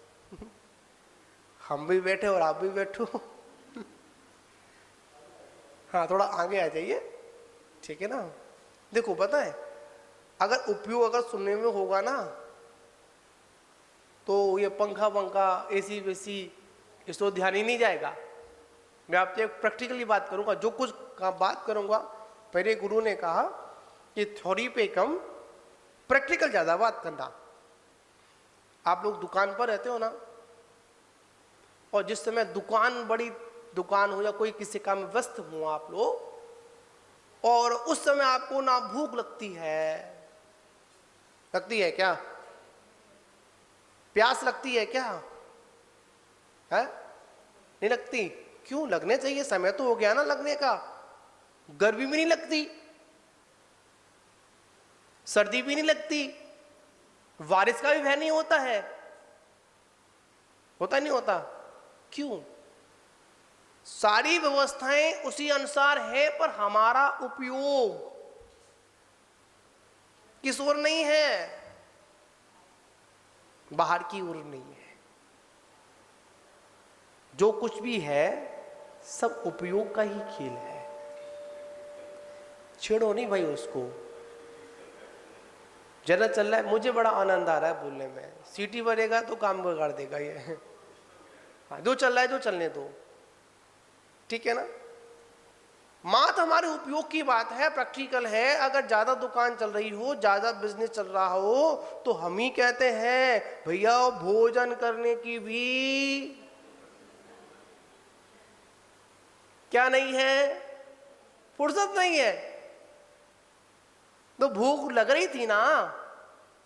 हम भी बैठे और आप भी बैठो हाँ थोड़ा आगे आ जाइए, ठीक है ना। देखो पता है, अगर उपयोग अगर सुनने में होगा ना तो ये पंखा वंखा एसी वेसी इस तो ध्यान ही नहीं जाएगा। मैं आपसे एक प्रैक्टिकली बात करूंगा, जो कुछ का बात करूंगा, पहले गुरु ने कहा कि थ्योरी पे कम, प्रैक्टिकल ज्यादा बात करना। आप लोग दुकान पर रहते हो ना, और जिस समय दुकान, बड़ी दुकान हो या कोई किसी काम में व्यस्त हो आप लोग, और उस समय आपको ना भूख लगती है, लगती है क्या, प्यास लगती है क्या, है नहीं लगती, क्यों, लगने चाहिए, समय तो हो गया ना लगने का। गर्मी भी नहीं लगती, सर्दी भी नहीं लगती, बारिश का भी भय नहीं होता है, होता नहीं होता, क्यों, सारी व्यवस्थाएं उसी अनुसार है, पर हमारा उपयोग किस ओर नहीं है, बाहर की ओर नहीं है। जो कुछ भी है सब उपयोग का ही खेल है, छेड़ो नहीं भाई उसको। जरा चल रहा है, मुझे बड़ा आनंद आ रहा है बोलने में, सीटी बनेगा तो काम बिगाड़ देगा ये हाँ, जो चल रहा है जो चलने दो, ठीक है ना। मात हमारे उपयोग की बात है, प्रैक्टिकल है। अगर ज्यादा दुकान चल रही हो, ज्यादा बिजनेस चल रहा हो, तो हम ही कहते हैं भैया भोजन करने की भी क्या नहीं है, फुर्सत नहीं है। तो भूख लग रही थी ना,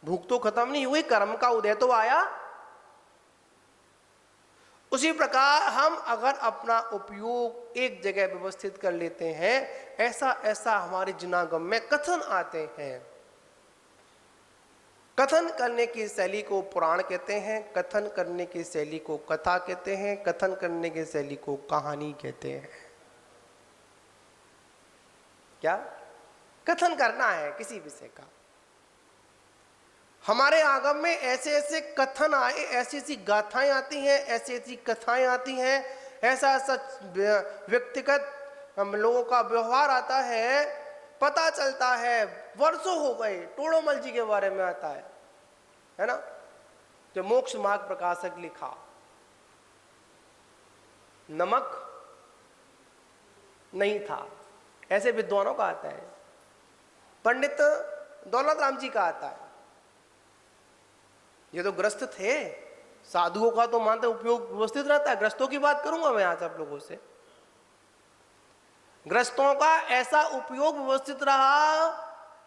भूख तो खत्म नहीं हुई, कर्म का उदय तो आया, उसी प्रकार हम अगर अपना उपयोग एक जगह व्यवस्थित कर लेते हैं, ऐसा ऐसा हमारे जिनागम में कथन आते हैं। कथन करने की शैली को पुराण कहते हैं, कथन करने की शैली को कथा कहते हैं, कथन करने की शैली को कहानी कहते हैं। क्या कथन करना है किसी विषय का। हमारे आगम में ऐसे ऐसे कथन आए, ऐसी ऐसी गाथाएं आती हैं, ऐसी ऐसी कथाएं आती हैं, ऐसा ऐसा व्यक्तिगत हम लोगों का व्यवहार आता है, पता चलता है वर्षों हो गए। टोडरमल जी के बारे में आता है ना, जो मोक्ष मार्ग प्रकाशक लिखा, नमक नहीं था, ऐसे विद्वानों का आता है। पंडित दौलत राम जी का आता है। ये तो ग्रस्त थे, साधुओं का तो मानते उपयोग व्यवस्थित रहता है। ग्रस्तों की बात करूंगा मैं आज आप लोगों से। ग्रस्तों का ऐसा उपयोग व्यवस्थित रहा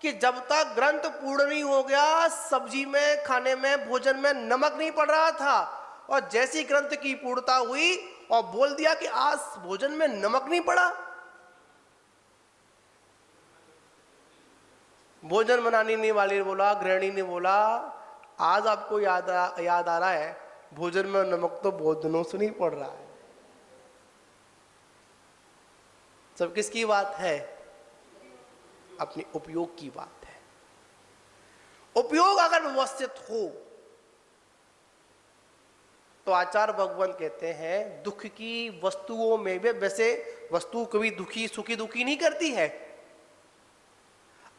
कि जब तक ग्रंथ पूर्ण नहीं हो गया, सब्जी में, खाने में, भोजन में नमक नहीं पड़ रहा था। और जैसी ग्रंथ की पूर्णता हुई और बोल दिया कि आज भोजन में नमक नहीं पड़ा, भोजन बनाने वाले ने बोला, गृहिणी ने बोला, आज आपको याद आ रहा है भोजन में नमक तो बहुत दिनों से नहीं पड़ रहा है। सब किसकी बात है? अपने उपयोग की बात है। उपयोग अगर व्यवस्थित हो तो आचार्य भगवान कहते हैं दुख की वस्तुओं में भी, वैसे वस्तु कभी दुखी सुखी दुखी नहीं करती है।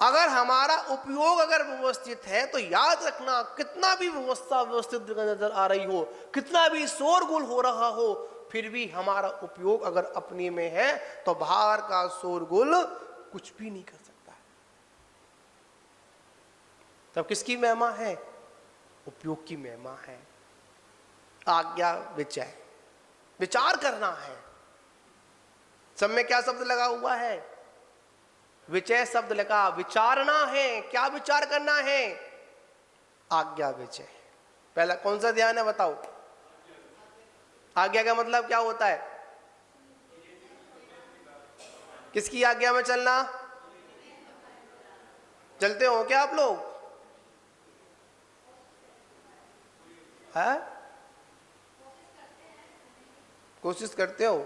अगर हमारा उपयोग अगर व्यवस्थित है तो याद रखना, कितना भी व्यवस्था व्यवस्थित नजर आ रही हो, कितना भी शोरगुल हो रहा हो, फिर भी हमारा उपयोग अगर अपने में है तो बाहर का शोरगुल कुछ भी नहीं कर सकता है। तब किसकी महिमा है? उपयोग की महिमा है। आज्ञा विचय, विचार करना है। सब में क्या शब्द लगा हुआ है? विचय शब्द लगा, विचारना है। क्या विचार करना है? आज्ञा विचय। पहला कौन सा ध्यान है बताओ? आज्ञा का मतलब क्या होता है? किसकी आज्ञा में चलना? चलते हो क्या आप लोग? है? कोशिश करते हो?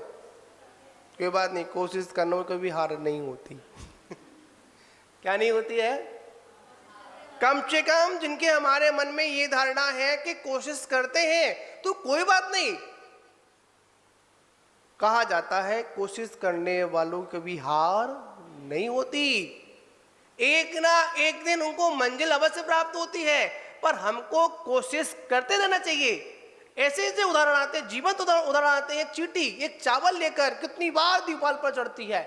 कोई बात नहीं, कोशिश करने में कभी हार नहीं होती। क्या नहीं होती है? कम से कम जिनके हमारे मन में ये धारणा है कि कोशिश करते हैं तो कोई बात नहीं। कहा जाता है कोशिश करने वालों की कभी हार नहीं होती। एक ना एक दिन उनको मंजिल अवश्य प्राप्त होती है, पर हमको कोशिश करते रहना चाहिए। ऐसे ऐसे उदाहरण आते हैं, जीवंत उदाहरण आते हैं। एक चींटी एक चावल लेकर कितनी बार दीवार पर चढ़ती है,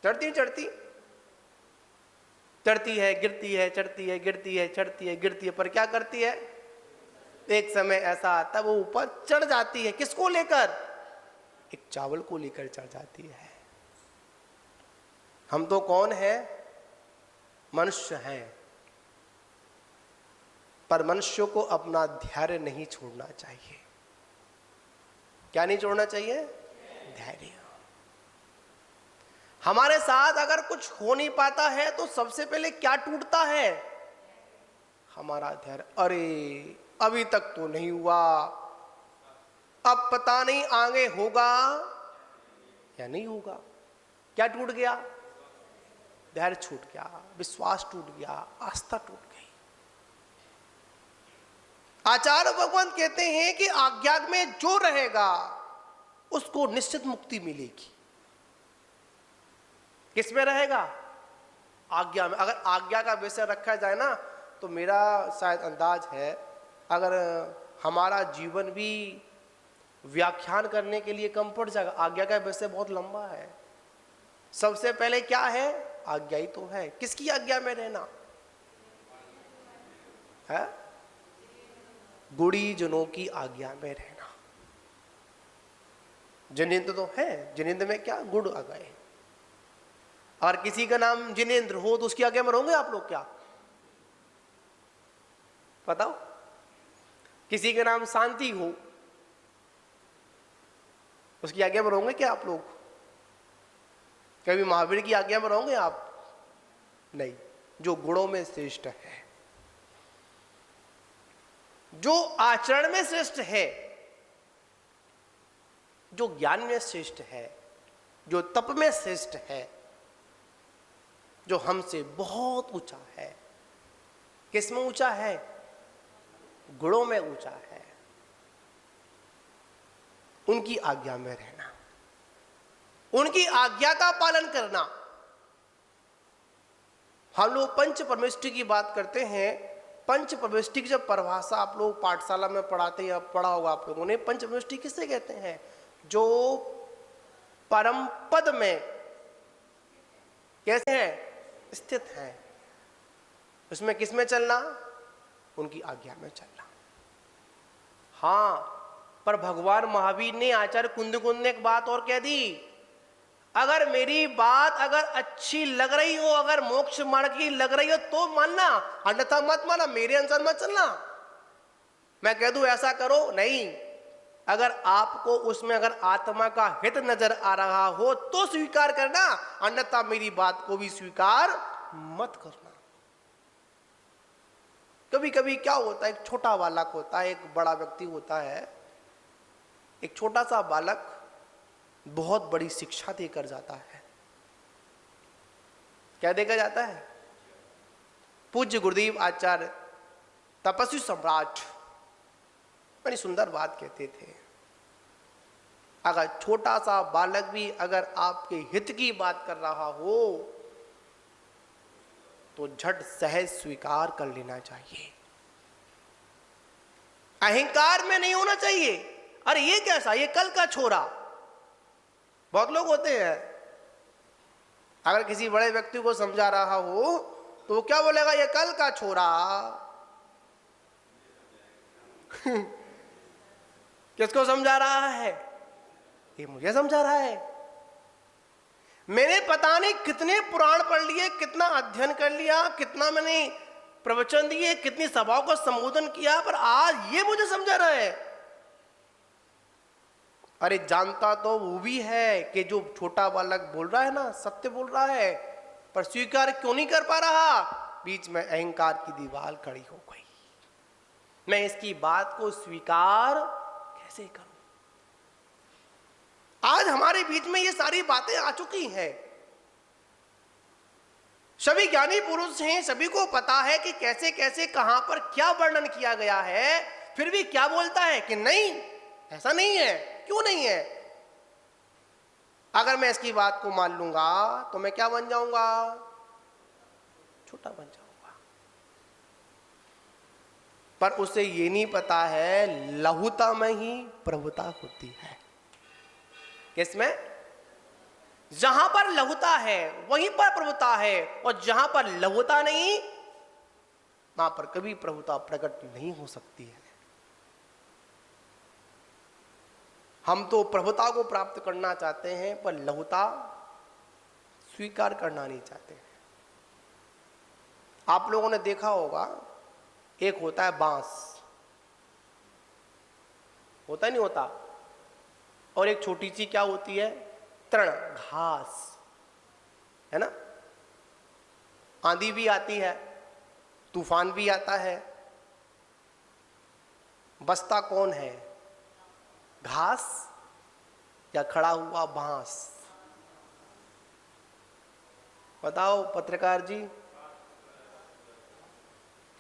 चढ़ती है, गिरती है, चढ़ती है, गिरती है, चढ़ती है, गिरती है, पर क्या करती है? एक समय ऐसा आता है वो ऊपर चढ़ जाती है। किसको लेकर? एक चावल को लेकर चढ़ जाती है। हम तो कौन है? मनुष्य हैं, पर मनुष्यों को अपना धैर्य नहीं छोड़ना चाहिए। क्या नहीं छोड़ना चाहिए? धैर्य। हमारे साथ अगर कुछ हो नहीं पाता है तो सबसे पहले क्या टूटता है? हमारा धैर्य। अरे अभी तक तो नहीं हुआ, अब पता नहीं आगे होगा या नहीं होगा। क्या टूट गया? धैर्य छूट गया, विश्वास टूट गया, आस्था टूट गई। आचार्य भगवान कहते हैं कि आज्ञा में जो रहेगा उसको निश्चित मुक्ति मिलेगी। किसमें रहेगा? आज्ञा में। अगर आज्ञा का विषय रखा जाए ना तो मेरा शायद अंदाज है, अगर हमारा जीवन भी व्याख्यान करने के लिए कम पड़ जाएगा। आज्ञा का विषय बहुत लंबा है। सबसे पहले क्या है? आज्ञा ही तो है। किसकी आज्ञा में रहना है? गुड़ी जनों की आज्ञा में रहना। जिनेंद्र तो है, जिनेंद्र में क्या गुड़ आ गए। और किसी का नाम जिनेंद्र हो तो उसकी आज्ञा में रहोगे आप लोग? क्या बताओ? किसी का नाम शांति हो उसकी आज्ञा में रहोगे क्या आप लोग? कभी महावीर की आज्ञा में रहोगे आप? नहीं। जो गुणों में श्रेष्ठ है, जो आचरण में श्रेष्ठ है, जो ज्ञान में श्रेष्ठ है, जो तप में श्रेष्ठ है, जो हमसे बहुत ऊंचा है। किस में ऊंचा है? गुणों में ऊंचा है। उनकी आज्ञा में रहना, उनकी आज्ञा का पालन करना। हम लोग पंच परमेष्टि की बात करते हैं। पंच परमेष्टि की जब परिभाषा आप लोग पाठशाला में पढ़ाते या पढ़ा होगा आप लोगों ने, पंच परमेष्टि किससे कहते हैं? जो परम पद में कैसे हैं? स्थित हैं। उसमें किस में चलना? उनकी आज्ञा में चलना। हाँ, पर भगवान महावीर ने, आचार्य कुंद ने एक बात और कह दी, अगर मेरी बात अगर अच्छी लग रही हो, अगर मोक्ष मार्ग की लग रही हो तो मानना, अन्यथा मत माना, मेरे अनुसार मत चलना। मैं कह दूं ऐसा करो, नहीं। अगर आपको उसमें अगर आत्मा का हित नजर आ रहा हो तो स्वीकार करना, अन्यथा मेरी बात को भी स्वीकार मत करना। कभी कभी क्या होता है, एक छोटा बालक होता है, एक बड़ा व्यक्ति होता है। एक छोटा सा बालक बहुत बड़ी शिक्षा देकर जाता है। क्या देकर जाता है? पूज्य गुरुदेव आचार्य तपस्वी सम्राट बड़ी सुंदर बात कहते थे, अगर छोटा सा बालक भी अगर आपके हित की बात कर रहा हो तो झट सहज स्वीकार कर लेना चाहिए। अहंकार में नहीं होना चाहिए। अरे ये कैसा, ये कल का छोरा। बहुत लोग होते हैं, अगर किसी बड़े व्यक्ति को समझा रहा हो तो वो क्या बोलेगा? ये कल का छोरा। किसको समझा रहा है? ये मुझे समझा रहा है। मैंने पता नहीं कितने पुराण पढ़ लिए, कितना अध्ययन कर लिया, कितना मैंने प्रवचन दिए, कितनी सभाओं को संबोधन किया, पर आज ये मुझे समझा रहा है। अरे जानता तो वो भी है कि जो छोटा बालक बोल रहा है ना, सत्य बोल रहा है, पर स्वीकार क्यों नहीं कर पा रहा? बीच में अहंकार की दीवार खड़ी हो गई। मैं इसकी बात को स्वीकार कैसे करूं? आज हमारे बीच में ये सारी बातें आ चुकी हैं। सभी ज्ञानी पुरुष हैं, सभी को पता है कि कैसे कैसे कहां पर क्या वर्णन किया गया है, फिर भी क्या बोलता है कि नहीं, ऐसा नहीं है। क्यों नहीं है? अगर मैं इसकी बात को मान लूंगा तो मैं क्या बन जाऊंगा? छोटा बन जाऊंगा। पर उसे ये नहीं पता है लहुता में ही प्रभुता होती है। किसमें? जहां पर लहुता है वहीं पर प्रभुता है, और जहां पर लहुता नहीं वहां पर कभी प्रभुता प्रकट नहीं हो सकती है। हम तो प्रभुता को प्राप्त करना चाहते हैं, पर लहुता स्वीकार करना नहीं चाहते हैं। आप लोगों ने देखा होगा, एक होता है बांस, होता नहीं होता, और एक छोटी सी क्या होती है? तृण, घास, है ना। आंधी भी आती है, तूफान भी आता है, बसता कौन है? घास या खड़ा हुआ बांस? बताओ पत्रकार जी।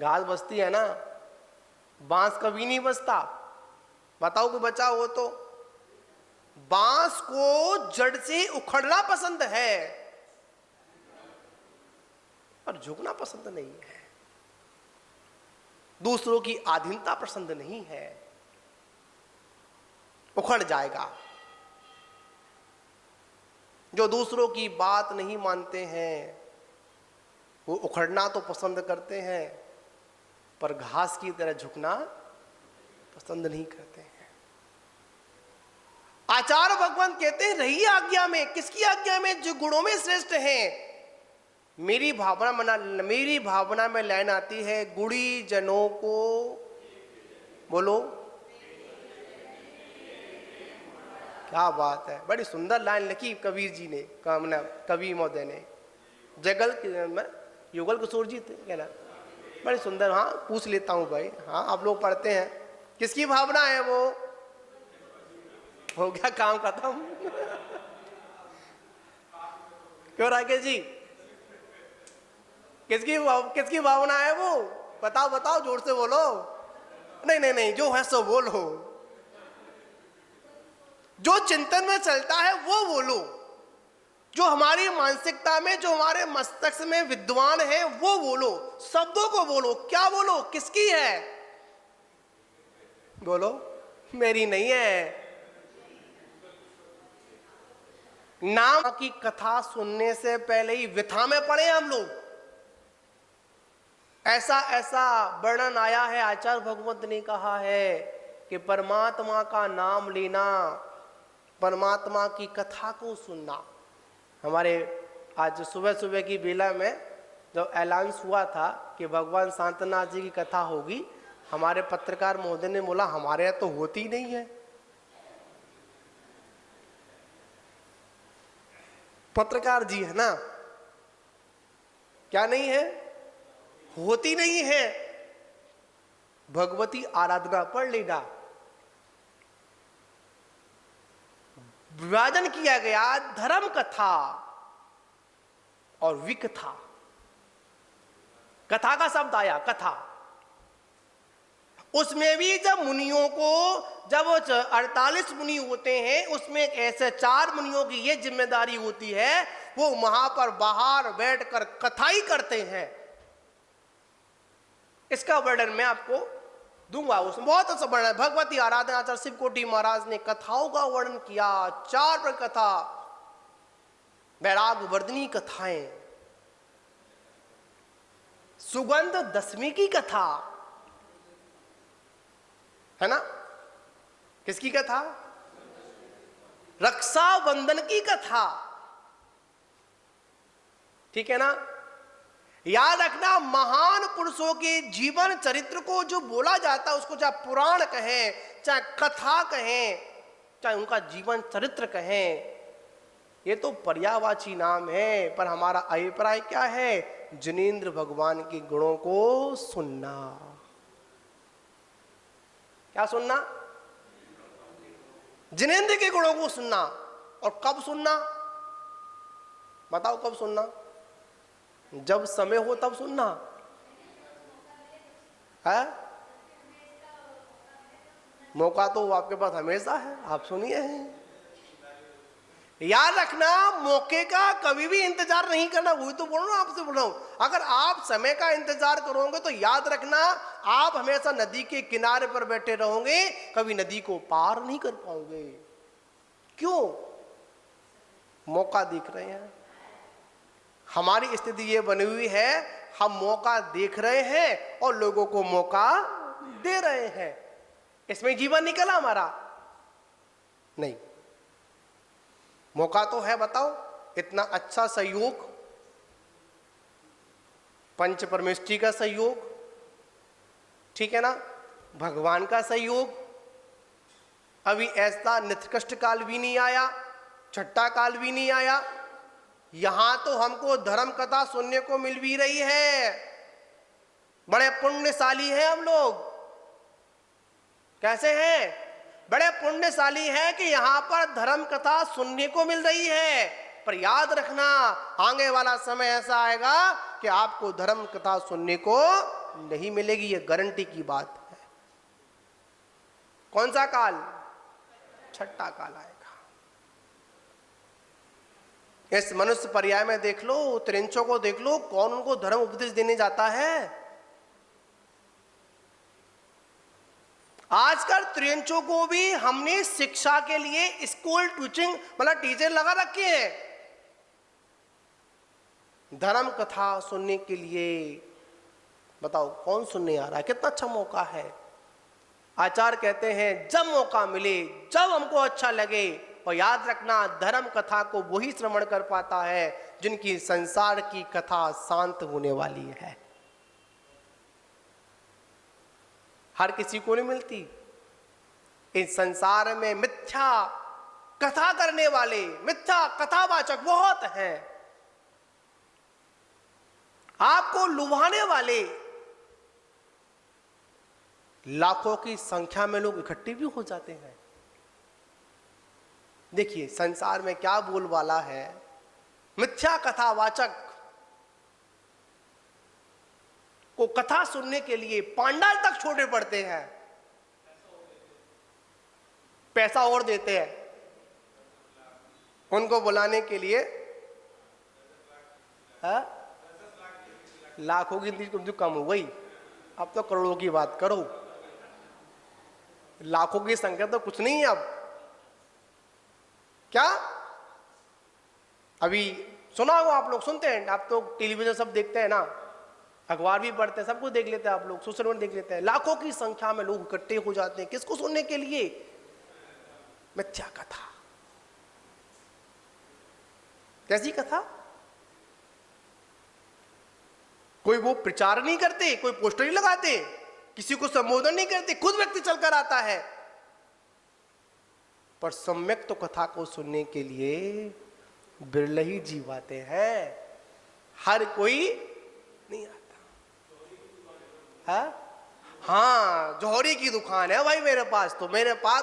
घास बसती है ना, बांस कभी नहीं बसता। बताओ कि बचा हो तो। बांस को जड़ से उखड़ना पसंद है और झुकना पसंद नहीं है। दूसरों की अधीनता पसंद नहीं है। उखड़ जाएगा। जो दूसरों की बात नहीं मानते हैं वो उखड़ना तो पसंद करते हैं, पर घास की तरह झुकना पसंद नहीं करते हैं। आचार्य भगवान कहते हैं रही आज्ञा में। किसकी आज्ञा में? जो गुणों में श्रेष्ठ हैं। मेरी भावना में लाइन आती है, गुणी जनों को, बोलो, क्या बात है, बड़ी सुंदर लाइन लिखी कबीर जी ने, कवि महोदय ने। युगल किशोर जी थे क्या ना, बड़ी सुंदर। हाँ पूछ लेता हूँ भाई, हाँ आप लोग पढ़ते हैं। किसकी भावना है वो? हो गया काम खत्म। क्यों राकेश जी, किसकी भावना है वो? बताओ बताओ, जोर से बोलो। नहीं नहीं नहीं, जो है सो बोलो, जो चिंतन में चलता है वो बोलो, जो हमारी मानसिकता में, जो हमारे मस्तिष्क में विद्वान है वो बोलो, शब्दों को बोलो। क्या बोलो? किसकी है? बोलो। मेरी नहीं है। नाम की कथा सुनने से पहले ही विथा में पड़े हम लोग। ऐसा ऐसा वर्णन आया है, आचार्य भगवत ने कहा है कि परमात्मा का नाम लेना, परमात्मा की कथा को सुनना। हमारे आज सुबह सुबह की बेला में जब अनाउंस हुआ था कि भगवान शांतनाथ जी की कथा होगी, हमारे पत्रकार महोदय ने बोला हमारे यहाँ तो होती नहीं है। पत्रकार जी है ना, क्या नहीं है? होती नहीं है। भगवती आराधना पढ़ लेना। विभाजन किया गया धर्म कथा और विकथा। कथा का शब्द आया, कथा। उसमें भी जब मुनियों को, जब 48 मुनि होते हैं, उसमें ऐसे 4 मुनियों की ये जिम्मेदारी होती है, वो वहां पर बाहर बैठकर कथा ही करते हैं। इसका वर्णन मैं आपको दूंगा, उसमें बहुत अच्छा वर्णन। भगवती आराधना आचार्य शिवकोटि महाराज ने कथाओं का वर्णन किया। 4 कथा, वैराग वर्धनी कथाएं, सुगंध दशमी की कथा है ना, किसकी कथा? रक्षाबंधन की कथा, ठीक है ना। याद रखना, महान पुरुषों के जीवन चरित्र को जो बोला जाता है, उसको चाहे पुराण कहें, चाहे कथा कहें, चाहे उनका जीवन चरित्र कहें, ये तो पर्यायवाची नाम है। पर हमारा अभिप्राय क्या है? जिनेंद्र भगवान के गुणों को सुनना। क्या सुनना? जिनेंद्र के गुणों को सुनना। और कब सुनना? बताओ कब सुनना? जब समय हो तब सुनना है। मौका तो आपके पास हमेशा है, आप सुनिए। याद रखना, मौके का कभी भी इंतजार नहीं करना। वही तो बोल रहा हूं, आपसे बोल रहा हूं। अगर आप समय का इंतजार करोगे तो याद रखना, आप हमेशा नदी के किनारे पर बैठे रहोगे, कभी नदी को पार नहीं कर पाओगे। क्यों? मौका देख रहे हैं। हमारी स्थिति ये बनी हुई है, हम मौका देख रहे हैं और लोगों को मौका दे रहे हैं। इसमें जीवन निकला हमारा? नहीं। मौका तो है, बताओ, इतना अच्छा सहयोग, पंच परमेष्ठी का सहयोग, ठीक है ना, भगवान का सहयोग। अभी ऐसा निकृष्ट काल भी नहीं आया, छठा काल भी नहीं आया। यहां तो हमको धर्म कथा सुनने को मिल भी रही है। बड़े पुण्यशाली हैं हम लोग। कैसे हैं? बड़े पुण्यशाली हैं कि यहां पर धर्म कथा सुनने को मिल रही है। पर याद रखना, आगे वाला समय ऐसा आएगा कि आपको धर्म कथा सुनने को नहीं मिलेगी। ये गारंटी की बात है। कौन सा काल? छठा काल आएगा। इस मनुष्य पर्याय में देख लो, त्रिंचों को देख लो, कौन उनको धर्म उपदेश देने जाता है? आजकल त्रिंचों को भी हमने शिक्षा के लिए स्कूल टीचिंग, मतलब टीचर लगा रखे हैं धर्म कथा सुनने के लिए। बताओ कौन सुनने आ रहा है? कितना अच्छा मौका है। आचार्य कहते हैं जब मौका मिले, जब हमको अच्छा लगे। और याद रखना, धर्म कथा को वही श्रवण कर पाता है जिनकी संसार की कथा शांत होने वाली है। हर किसी को नहीं मिलती। इस संसार में मिथ्या कथा करने वाले, मिथ्या कथावाचक बहुत हैं। आपको लुभाने वाले लाखों की संख्या में लोग इकट्ठे भी हो जाते हैं। देखिए संसार में क्या बोलबाला है। मिथ्या कथावाचक को कथा सुनने के लिए पांडाल तक छोड़ने पड़ते हैं, पैसा और देते हैं उनको बुलाने के लिए। लाखों की गिनती कम हो गई, अब तो करोड़ों की बात करो। लाखों की संख्या तो कुछ नहीं है अब। क्या अभी सुना होगा, आप लोग सुनते हैं, आप तो टेलीविजन सब देखते हैं ना, अखबार भी पढ़ते हैं, सब कुछ देख लेते हैं, आप लोग सोशल मीडिया देख लेते हैं। लाखों की संख्या में लोग इकट्ठे हो जाते हैं, किसको सुनने के लिए? मिथ्या कथा। कैसी कथा? कोई वो प्रचार नहीं करते, कोई पोस्टर नहीं लगाते, किसी को संबोधन नहीं करते, खुद व्यक्ति चलकर आता है। पर सम्यक तो कथा को सुनने के लिए बिरले ही जीव आते हैं, हर कोई नहीं आता। हाँ, जौहरी की दुकान है भाई मेरे पास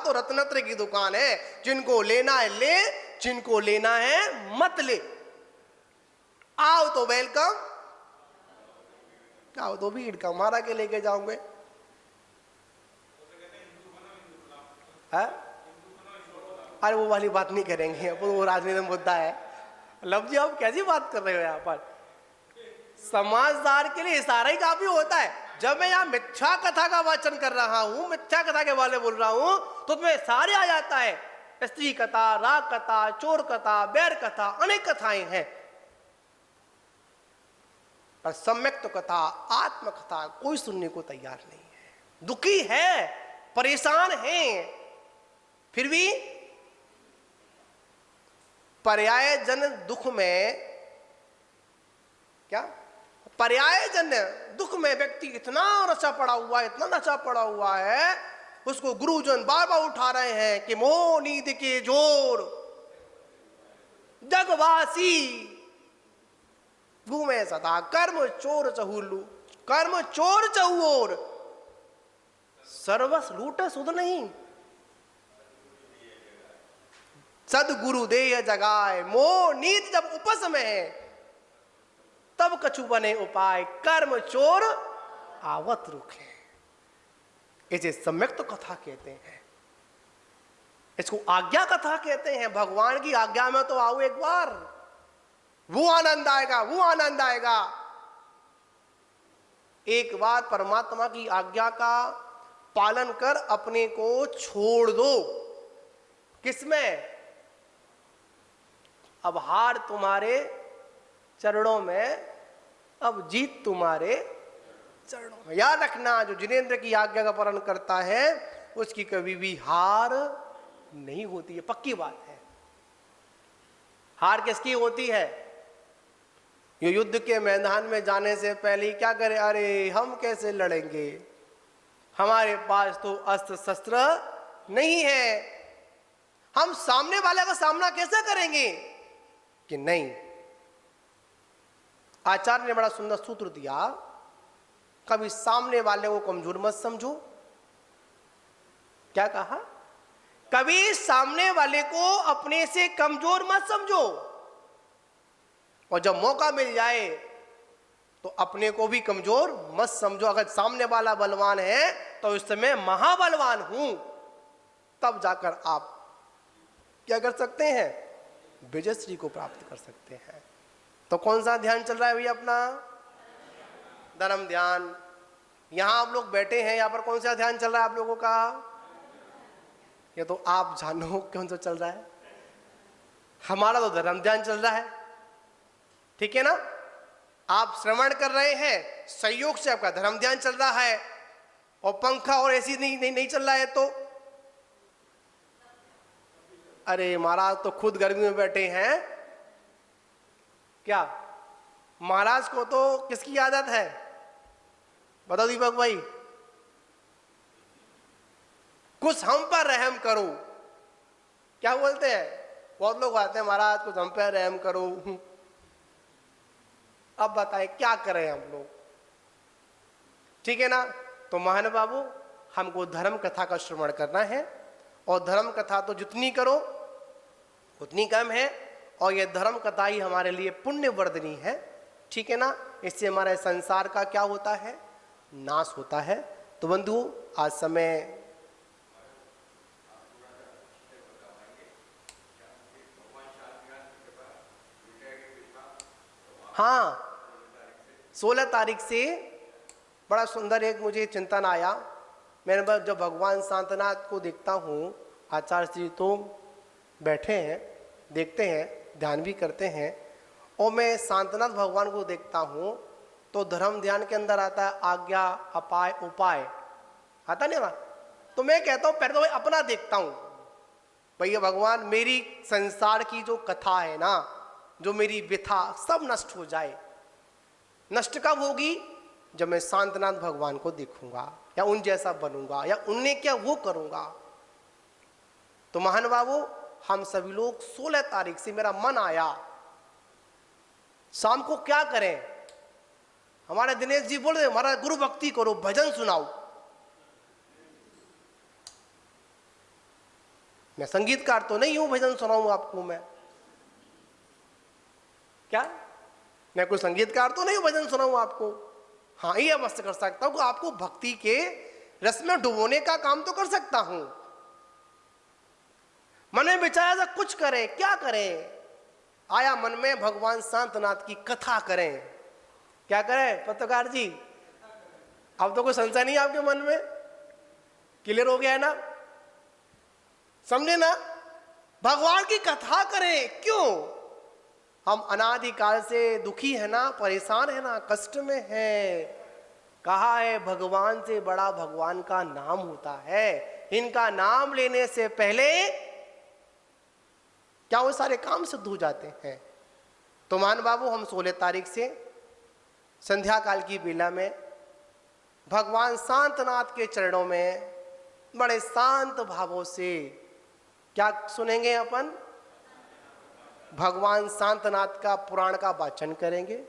तो रत्नत्र की दुकान है। जिनको लेना है ले, जिनको लेना है मत ले। आओ तो वेलकम, आओ तो भीड़ का मारा के लेके जाओगे। अरे वो वाली बात नहीं करेंगे, वो राजनीतिक मुद्दा है। लव जी आप कैसी बात कर रहे हो यहाँ पर? समाजदार के लिए इशारा ही काफी होता है। जब मैं यहाँ मिथ्या कथा का वाचन कर रहा हूँ, मिथ्या कथा के बारे में बोल रहा हूँ, तो तुम्हें सारे आ जाता है। स्त्री कथा, राग कथा, चोर कथा, बैर कथा, अनेक कथाएं हैं। पर सम्यक तो कथा, आत्म कथा कोई सुनने को तैयार नहीं है। दुखी है, परेशान है, फिर भी पर्याय जन दुख में, क्या पर्याय जन दुख में व्यक्ति इतना नशा पड़ा हुआ है, इतना नशा पड़ा हुआ है, उसको गुरुजन बार बार उठा रहे हैं कि मोह नींद के जोर जगवासी घूमे सदा कर्म चोर चहुलू, कर्म चोर चहुओर सर्वस लूट सुध नहीं। सदगुरु देय जगाए, मोह नीत जब उपस में है, तब कछु बने उपाय, कर्म चोर आवत रुखे। इसे सम्यक तो कथा कहते हैं, इसको आज्ञा कथा कहते हैं। भगवान की आज्ञा में तो आओ एक बार, वो आनंद आएगा, वो आनंद आएगा। एक बार परमात्मा की आज्ञा का पालन कर अपने को छोड़ दो। किसमें? अब हार तुम्हारे चरणों में, अब जीत तुम्हारे चरणों में। याद रखना, जो जिनेंद्र की आज्ञा का पालन करता है उसकी कभी भी हार नहीं होती है, पक्की बात है। हार किसकी होती है? ये युद्ध के मैदान में जाने से पहले क्या करे? अरे हम कैसे लड़ेंगे, हमारे पास तो अस्त्र शस्त्र नहीं है, हम सामने वाले का सामना कैसे करेंगे? कि नहीं, आचार्य ने बड़ा सुंदर सूत्र दिया, कभी सामने वाले को कमजोर मत समझो। क्या कहा? कभी सामने वाले को अपने से कमजोर मत समझो, और जब मौका मिल जाए तो अपने को भी कमजोर मत समझो। अगर सामने वाला बलवान है तो इस समय महाबलवान हूं, तब जाकर आप क्या कर सकते हैं? विजयश्री को प्राप्त कर सकते हैं। तो कौन सा ध्यान चल रहा है भैया? अपना धर्म ध्यान। यहां आप लोग बैठे हैं, यहां पर कौन सा ध्यान चल रहा है आप लोगों का? ये तो आप जानो कौन सा चल रहा है। हमारा तो धर्म ध्यान चल रहा है, ठीक है ना? आप श्रवण कर रहे हैं, संयोग से आपका धर्म ध्यान चल रहा है, और पंखा और ऐसी नहीं चल रहा है तो अरे महाराज तो खुद गर्मी में बैठे हैं। क्या महाराज को तो किसकी आदत है? बताओ दीपक भाई, कुछ हम पर रहम करो। क्या बोलते हैं? बहुत लोग आते हैं, महाराज कुछ हम पे रहम करो। अब बताएं क्या करें हम लोग? ठीक है ना? तो महानुभावों, हमको धर्म कथा का श्रवण करना है, और धर्म कथा तो जितनी करो उतनी कम है, और ये धर्म कथा ही हमारे लिए पुण्य वर्धनी है। ठीक है ना? इससे हमारे संसार का क्या होता है? नाश होता है। तो बंधु, आज समय हाँ 16 तारीख से बड़ा सुंदर एक मुझे चिंतन आया। मैंने जब भगवान शांतनाथ को देखता हूँ, आचार्य जी तो बैठे हैं, देखते हैं, ध्यान भी करते हैं, और मैं शांतनाथ भगवान को देखता हूँ तो धर्म ध्यान के अंदर आता है आज्ञा, अपाय, उपाय, आता नहीं ना? तो मैं कहता हूँ पहले तो भाई अपना देखता हूँ, भैया भगवान मेरी संसार की जो कथा है ना, जो मेरी व्यथा, सब नष्ट हो जाए। नष्ट कब होगी? जब मैं शांतनाथ भगवान को देखूंगा, या उन जैसा बनूंगा, या उनने क्या वो करूंगा। तो महानुभावों, हम सभी लोग 16 तारीख से मेरा मन आया, शाम को क्या करें? हमारे दिनेश जी बोल रहे हमारा गुरु भक्ति करो, भजन सुनाओ। मैं संगीतकार तो नहीं हूं भजन सुनाऊं आपको मैं? क्या मैं कोई संगीतकार तो नहीं हूं भजन सुनाऊं आपको? हाँ, ये अवश्य कर सकता हूं कि आपको भक्ति के रस में डुबोने का काम तो कर सकता हूं। मन में विचार ऐसा कुछ करें, क्या करें? आया मन में भगवान शांतनाथ की कथा करें। क्या करें पत्रकार जी? अब तो कोई संशय नहीं आपके मन में? क्लियर हो गया है ना? समझे ना? भगवान की कथा करें। क्यों? हम अनादिकाल से दुखी है ना, परेशान है ना, कष्ट में है। कहा है भगवान से बड़ा भगवान का नाम होता है। इनका नाम लेने से पहले क्या वो सारे काम सिद्ध हो जाते हैं। तो मान बाबू, हम 16 तारीख से संध्या काल की बेला में भगवान शांतनाथ के चरणों में बड़े शांत भावों से क्या सुनेंगे? अपन भगवान शांतनाथ का पुराण का वाचन करेंगे,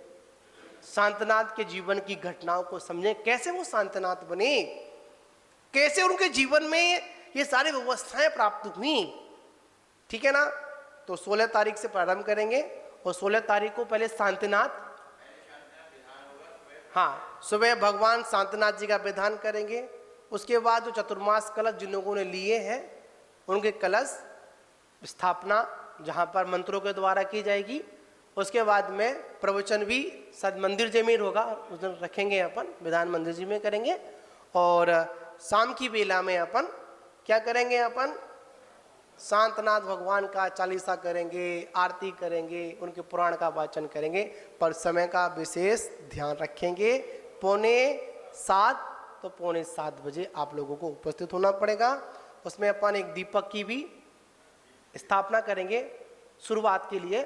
शांतनाथ के जीवन की घटनाओं को समझें, कैसे वो शांतनाथ बने, कैसे उनके जीवन में ये सारी व्यवस्थाएं प्राप्त हुई। ठीक है ना? तो 16 तारीख से प्रारंभ करेंगे, और 16 तारीख को पहले शांतनाथ, हाँ, सुबह भगवान शांतनाथ जी का विधान करेंगे। उसके बाद जो चतुर्मास कलश जिन लोगों ने लिए हैं, उनके कलश स्थापना जहाँ पर मंत्रों के द्वारा की जाएगी। उसके बाद में प्रवचन भी सद मंदिर जी में होगा, उस दिन रखेंगे अपन, विधान मंदिर जी में करेंगे। और शाम की बेला में अपन क्या करेंगे? अपन शांतनाथ भगवान का चालीसा करेंगे, आरती करेंगे, उनके पुराण का वाचन करेंगे। पर समय का विशेष ध्यान रखेंगे। 6:45 तो 6:45 बजे आप लोगों को उपस्थित होना पड़ेगा। उसमें अपन एक दीपक की भी स्थापना करेंगे शुरुआत के लिए।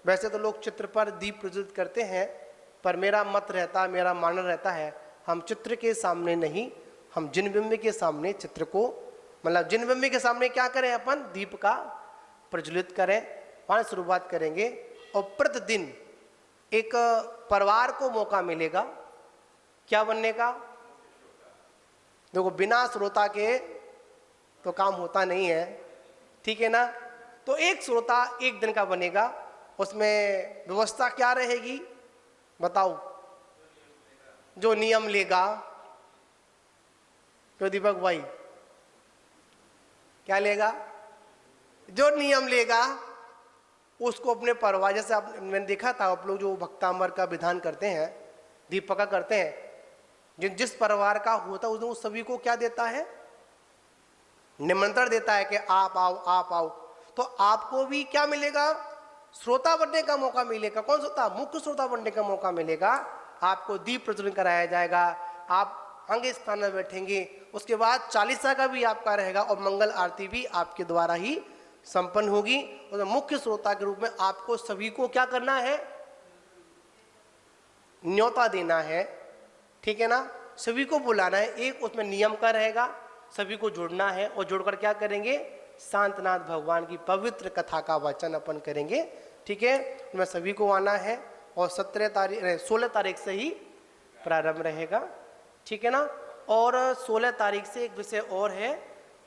वैसे तो लोग चित्र पर दीप प्रज्वलित करते हैं, पर मेरा मत रहता, मेरा मानना रहता है, हम चित्र के सामने नहीं, हम जिनबिंब के सामने चित्र को, मतलब जिनबिंब के सामने क्या करें? अपन दीप का प्रज्वलित करें, वहाँ शुरुआत करेंगे। और प्रतिदिन एक परिवार को मौका मिलेगा क्या बनने का? देखो, बिना श्रोता के तो काम होता नहीं है। ठीक है ना? तो एक श्रोता एक दिन का बनेगा। उसमें व्यवस्था क्या रहेगी बताओ? जो नियम लेगा, तो दीपक भाई क्या लेगा? जो नियम लेगा उसको अपने परिवार, जैसे आप, मैंने देखा था आप लोग जो भक्तांबर का विधान करते हैं, दीपक का करते हैं, जिस परिवार का होता है उस सभी को क्या देता है? निमंत्रण देता है कि आप आओ, आप आओ। तो आपको भी क्या मिलेगा? श्रोता बनने का मौका मिलेगा। कौन श्रोता? मुख्य श्रोता बनने का मौका मिलेगा। आपको दीप प्रज्वलन कराया जाएगा, आप अंग स्थान में बैठेंगे। उसके बाद चालीसा का भी आपका रहेगा, और मंगल आरती भी आपके द्वारा ही संपन्न होगी। और मुख्य श्रोता के रूप में आपको सभी को क्या करना है? न्योता देना है। ठीक है ना? सभी को बुलाना है। एक उसमें नियम का रहेगा, सभी को जुड़ना है, और जुड़कर क्या करेंगे? शांतनाथ भगवान की पवित्र कथा का वाचन अपन करेंगे। ठीक है, मैं सभी को आना है और 16 तारीख से ही प्रारंभ रहेगा। ठीक है ना। और 16 तारीख से एक विषय और है,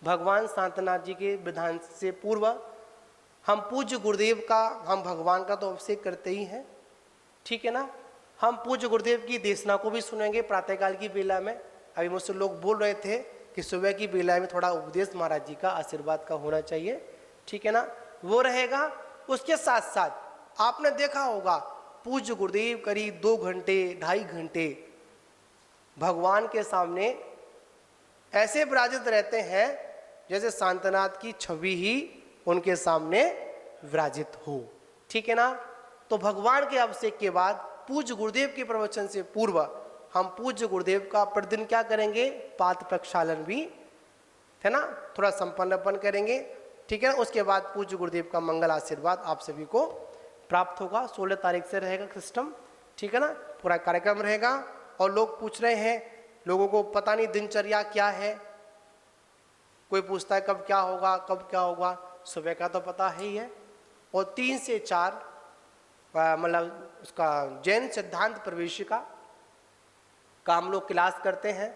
भगवान शांतनाथ जी के विधान से पूर्व हम पूज्य गुरुदेव का, हम भगवान का तो अभिषेक करते ही हैं। ठीक है ना। हम पूज्य गुरुदेव की देशना को भी सुनेंगे प्रातःकाल की बेला में। अभी मुझसे लोग बोल रहे थे कि सुबह की बेला में थोड़ा उपदेश महाराज जी का आशीर्वाद का होना चाहिए। ठीक है ना, वो रहेगा। उसके साथ साथ आपने देखा होगा पूज्य गुरुदेव करीब 2 घंटे 2.5 घंटे भगवान के सामने ऐसे विराजित रहते हैं जैसे शांतनाथ की छवि ही उनके सामने विराजित हो। ठीक है ना। तो भगवान के अभिषेक के बाद पूज्य गुरुदेव के प्रवचन से पूर्व हम पूज्य गुरुदेव का प्रतिदिन क्या करेंगे, पात्र प्रक्षालन भी है ना, थोड़ा संपन्नपन करेंगे। ठीक है ना। उसके बाद पूज्य गुरुदेव का मंगल आशीर्वाद आप सभी को प्राप्त होगा। 16 तारीख से रहेगा सिस्टम। ठीक है ना, पूरा कार्यक्रम रहेगा। और लोग पूछ रहे हैं, लोगों को पता नहीं दिनचर्या क्या है, कोई पूछता है कब क्या होगा, कब क्या होगा। सुबह का तो पता है ही है, और 3 से 4 मतलब उसका जैन सिद्धांत प्रवेशिका का हम लोग क्लास करते हैं।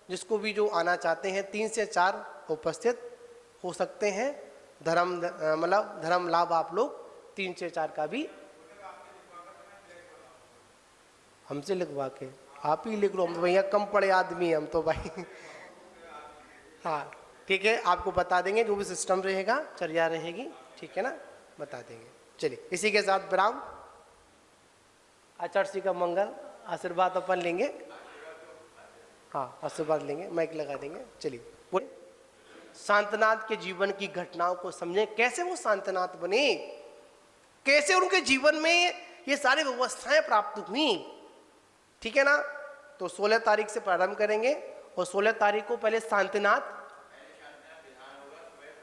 जिसको भी जो आना चाहते हैं 3 से 4 उपस्थित हो सकते हैं। धर्म लाभ आप लोग 3 से 4 का भी हमसे लिखवा के आप ही लिख लो। हम तो भैया कम पड़े आदमी हम तो भाई। हाँ ठीक है, आपको बता देंगे जो भी सिस्टम रहेगा, चर्या रहेगी। ठीक है ना, बता देंगे। चलिए इसी के साथ विराम। आचार्य श्री का मंगल आशीर्वाद अपन लेंगे। हाँ आशीर्वाद लेंगे, माइक लगा देंगे। चलिए बोले। शांतनाथ के जीवन की घटनाओं को समझें, कैसे वो शांतनाथ बने, कैसे उनके जीवन में ये सारी व्यवस्थाएं प्राप्त हुई। ठीक है ना। तो 16 तारीख से प्रारंभ करेंगे और 16 तारीख को पहले शांतनाथ,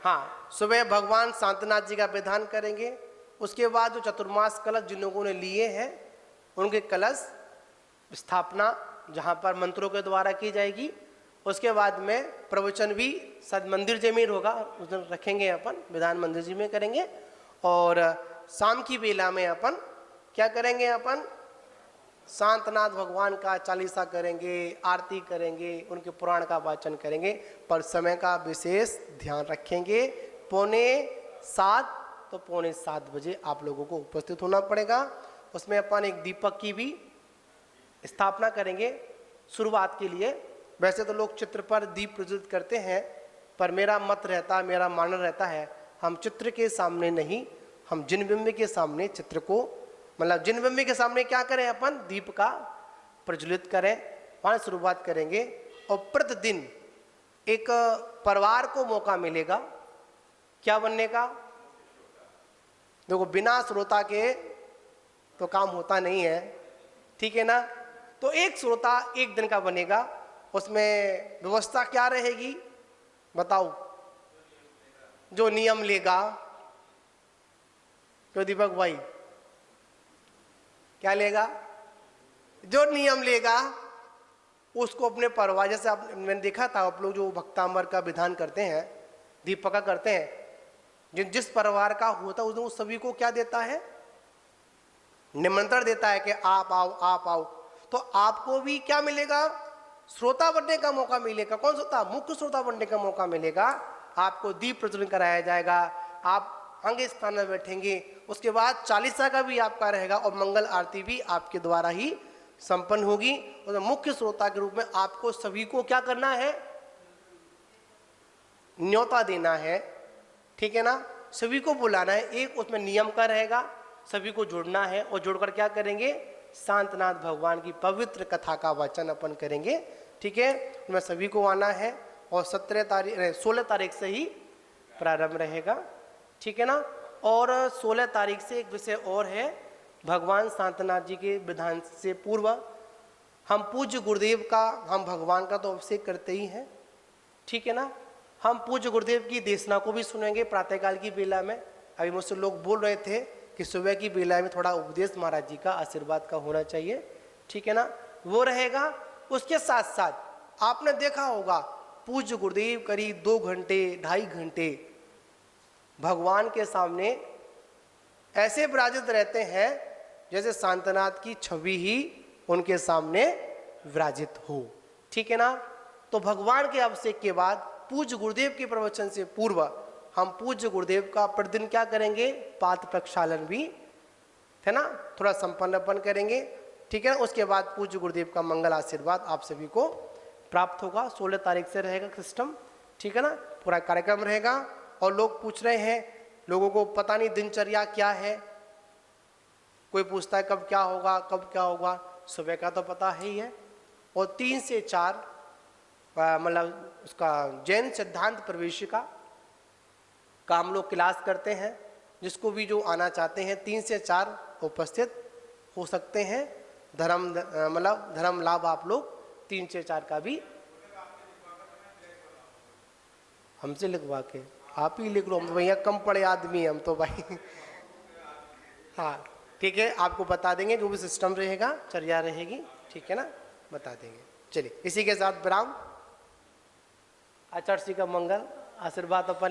हाँ सुबह भगवान शांतनाथ जी का विधान करेंगे। उसके बाद जो चतुर्मास कलश जिन लोगों ने लिए हैं उनके कलश स्थापना जहाँ पर मंत्रों के द्वारा की जाएगी। उसके बाद में प्रवचन भी सद मंदिर जी में होगा, उस दिन रखेंगे अपन, विधान मंदिर जी में करेंगे। और शाम की बेला में अपन क्या करेंगे, अपन शांतनाथ भगवान का चालीसा करेंगे, आरती करेंगे, उनके पुराण का वाचन करेंगे। पर समय का विशेष ध्यान रखेंगे। 6:45 तो 6:45 बजे आप लोगों को उपस्थित होना पड़ेगा। उसमें अपन एक दीपक की भी स्थापना करेंगे शुरुआत के लिए। वैसे तो लोग चित्र पर दीप प्रज्वलित करते हैं, पर मेरा मत रहता है, मेरा मानना रहता है हम चित्र के सामने नहीं, हम जिनबिंब के सामने चित्र को, मतलब जिनबिंब के सामने क्या करें, अपन दीप का प्रज्वलित करें, वहाँ शुरुआत करेंगे। और प्रतिदिन एक परिवार को मौका मिलेगा क्या बनने का। देखो बिना श्रोता के तो काम होता नहीं है। ठीक है ना। तो एक श्रोता एक दिन का बनेगा। उसमें व्यवस्था क्या रहेगी बताओ, जो नियम लेगा। तो दीपक भाई क्या लेगा, जो नियम लेगा उसको अपने परिवार, जैसे आप मैंने देखा था आप लोग जो भक्तांबर का विधान करते हैं, दीपक का करते हैं, जिस परिवार का होता है उस सभी को क्या देता है, निमंत्रण देता है कि आप आओ आप आओ। तो आपको भी क्या मिलेगा, श्रोता बनने का मौका मिलेगा। कौन श्रोता, मुख्य श्रोता बनने का मौका मिलेगा। आपको दीप प्रज्वलन कराया जाएगा, आप अंग स्थान में बैठेंगे। उसके बाद चालीसा का भी आपका रहेगा और मंगल आरती भी आपके द्वारा ही संपन्न होगी। और मुख्य श्रोता के रूप में आपको सभी को क्या करना है, न्योता देना है। ठीक है ना, सभी को बुलाना है। एक उसमें नियम का रहेगा, सभी को जुड़ना है और जुड़कर क्या करेंगे, शांतनाथ भगवान की पवित्र कथा का वाचन अपन करेंगे। ठीक है, मैं सभी को आना है और 16 तारीख से ही प्रारंभ रहेगा। ठीक है ना। और 16 तारीख से एक विषय और है, भगवान शांतनाथ जी के विधान से पूर्व हम पूज्य गुरुदेव का, हम भगवान का तो अभिषेक करते ही हैं। ठीक है ना। हम पूज्य गुरुदेव की देशना को भी सुनेंगे प्रातःकाल की बेला में। अभी मुझसे लोग बोल रहे थे कि सुबह की बेला में थोड़ा उपदेश महाराज जी का आशीर्वाद का होना चाहिए। ठीक है ना, वो रहेगा। उसके साथ साथ आपने देखा होगा पूज्य गुरुदेव करीब 2 घंटे 2.5 घंटे भगवान के सामने ऐसे विराजित रहते हैं जैसे शांतनाथ की छवि ही उनके सामने विराजित हो। ठीक है ना। तो भगवान के अभिषेक के बाद पूज्य गुरुदेव के प्रवचन से पूर्व हम पूज्य गुरुदेव का प्रतिदिन क्या करेंगे, पाद प्रक्षालन भी है ना, थोड़ा संपन्नपन करेंगे। ठीक है ना। उसके बाद पूज्य गुरुदेव का मंगल आशीर्वाद आप सभी को प्राप्त होगा। 16 तारीख से रहेगा सिस्टम। ठीक है ना। पूरा कार्यक्रम रहेगा। और लोग पूछ रहे हैं, लोगों को पता नहीं दिनचर्या क्या है, कोई पूछता है कब क्या होगा कब क्या होगा। सुबह का तो पता ही है, और 3 से 4 मतलब उसका जैन सिद्धांत प्रवेशिका का हम लोग क्लास करते हैं। जिसको भी जो आना चाहते हैं 3 से 4 उपस्थित हो सकते हैं। धर्म लाभ आप लोग 3 से 4 का भी हमसे लिखवा के आप ही लिख लो। हम तो भैया कम पड़े आदमी हम तो भाई हाँ ठीक है, आपको बता देंगे जो भी सिस्टम रहेगा, चर्या रहेगी। ठीक है ना, बता देंगे। चलिए इसी के साथ विराम। आचार्य श्री का मंगल आशीर्वाद अपन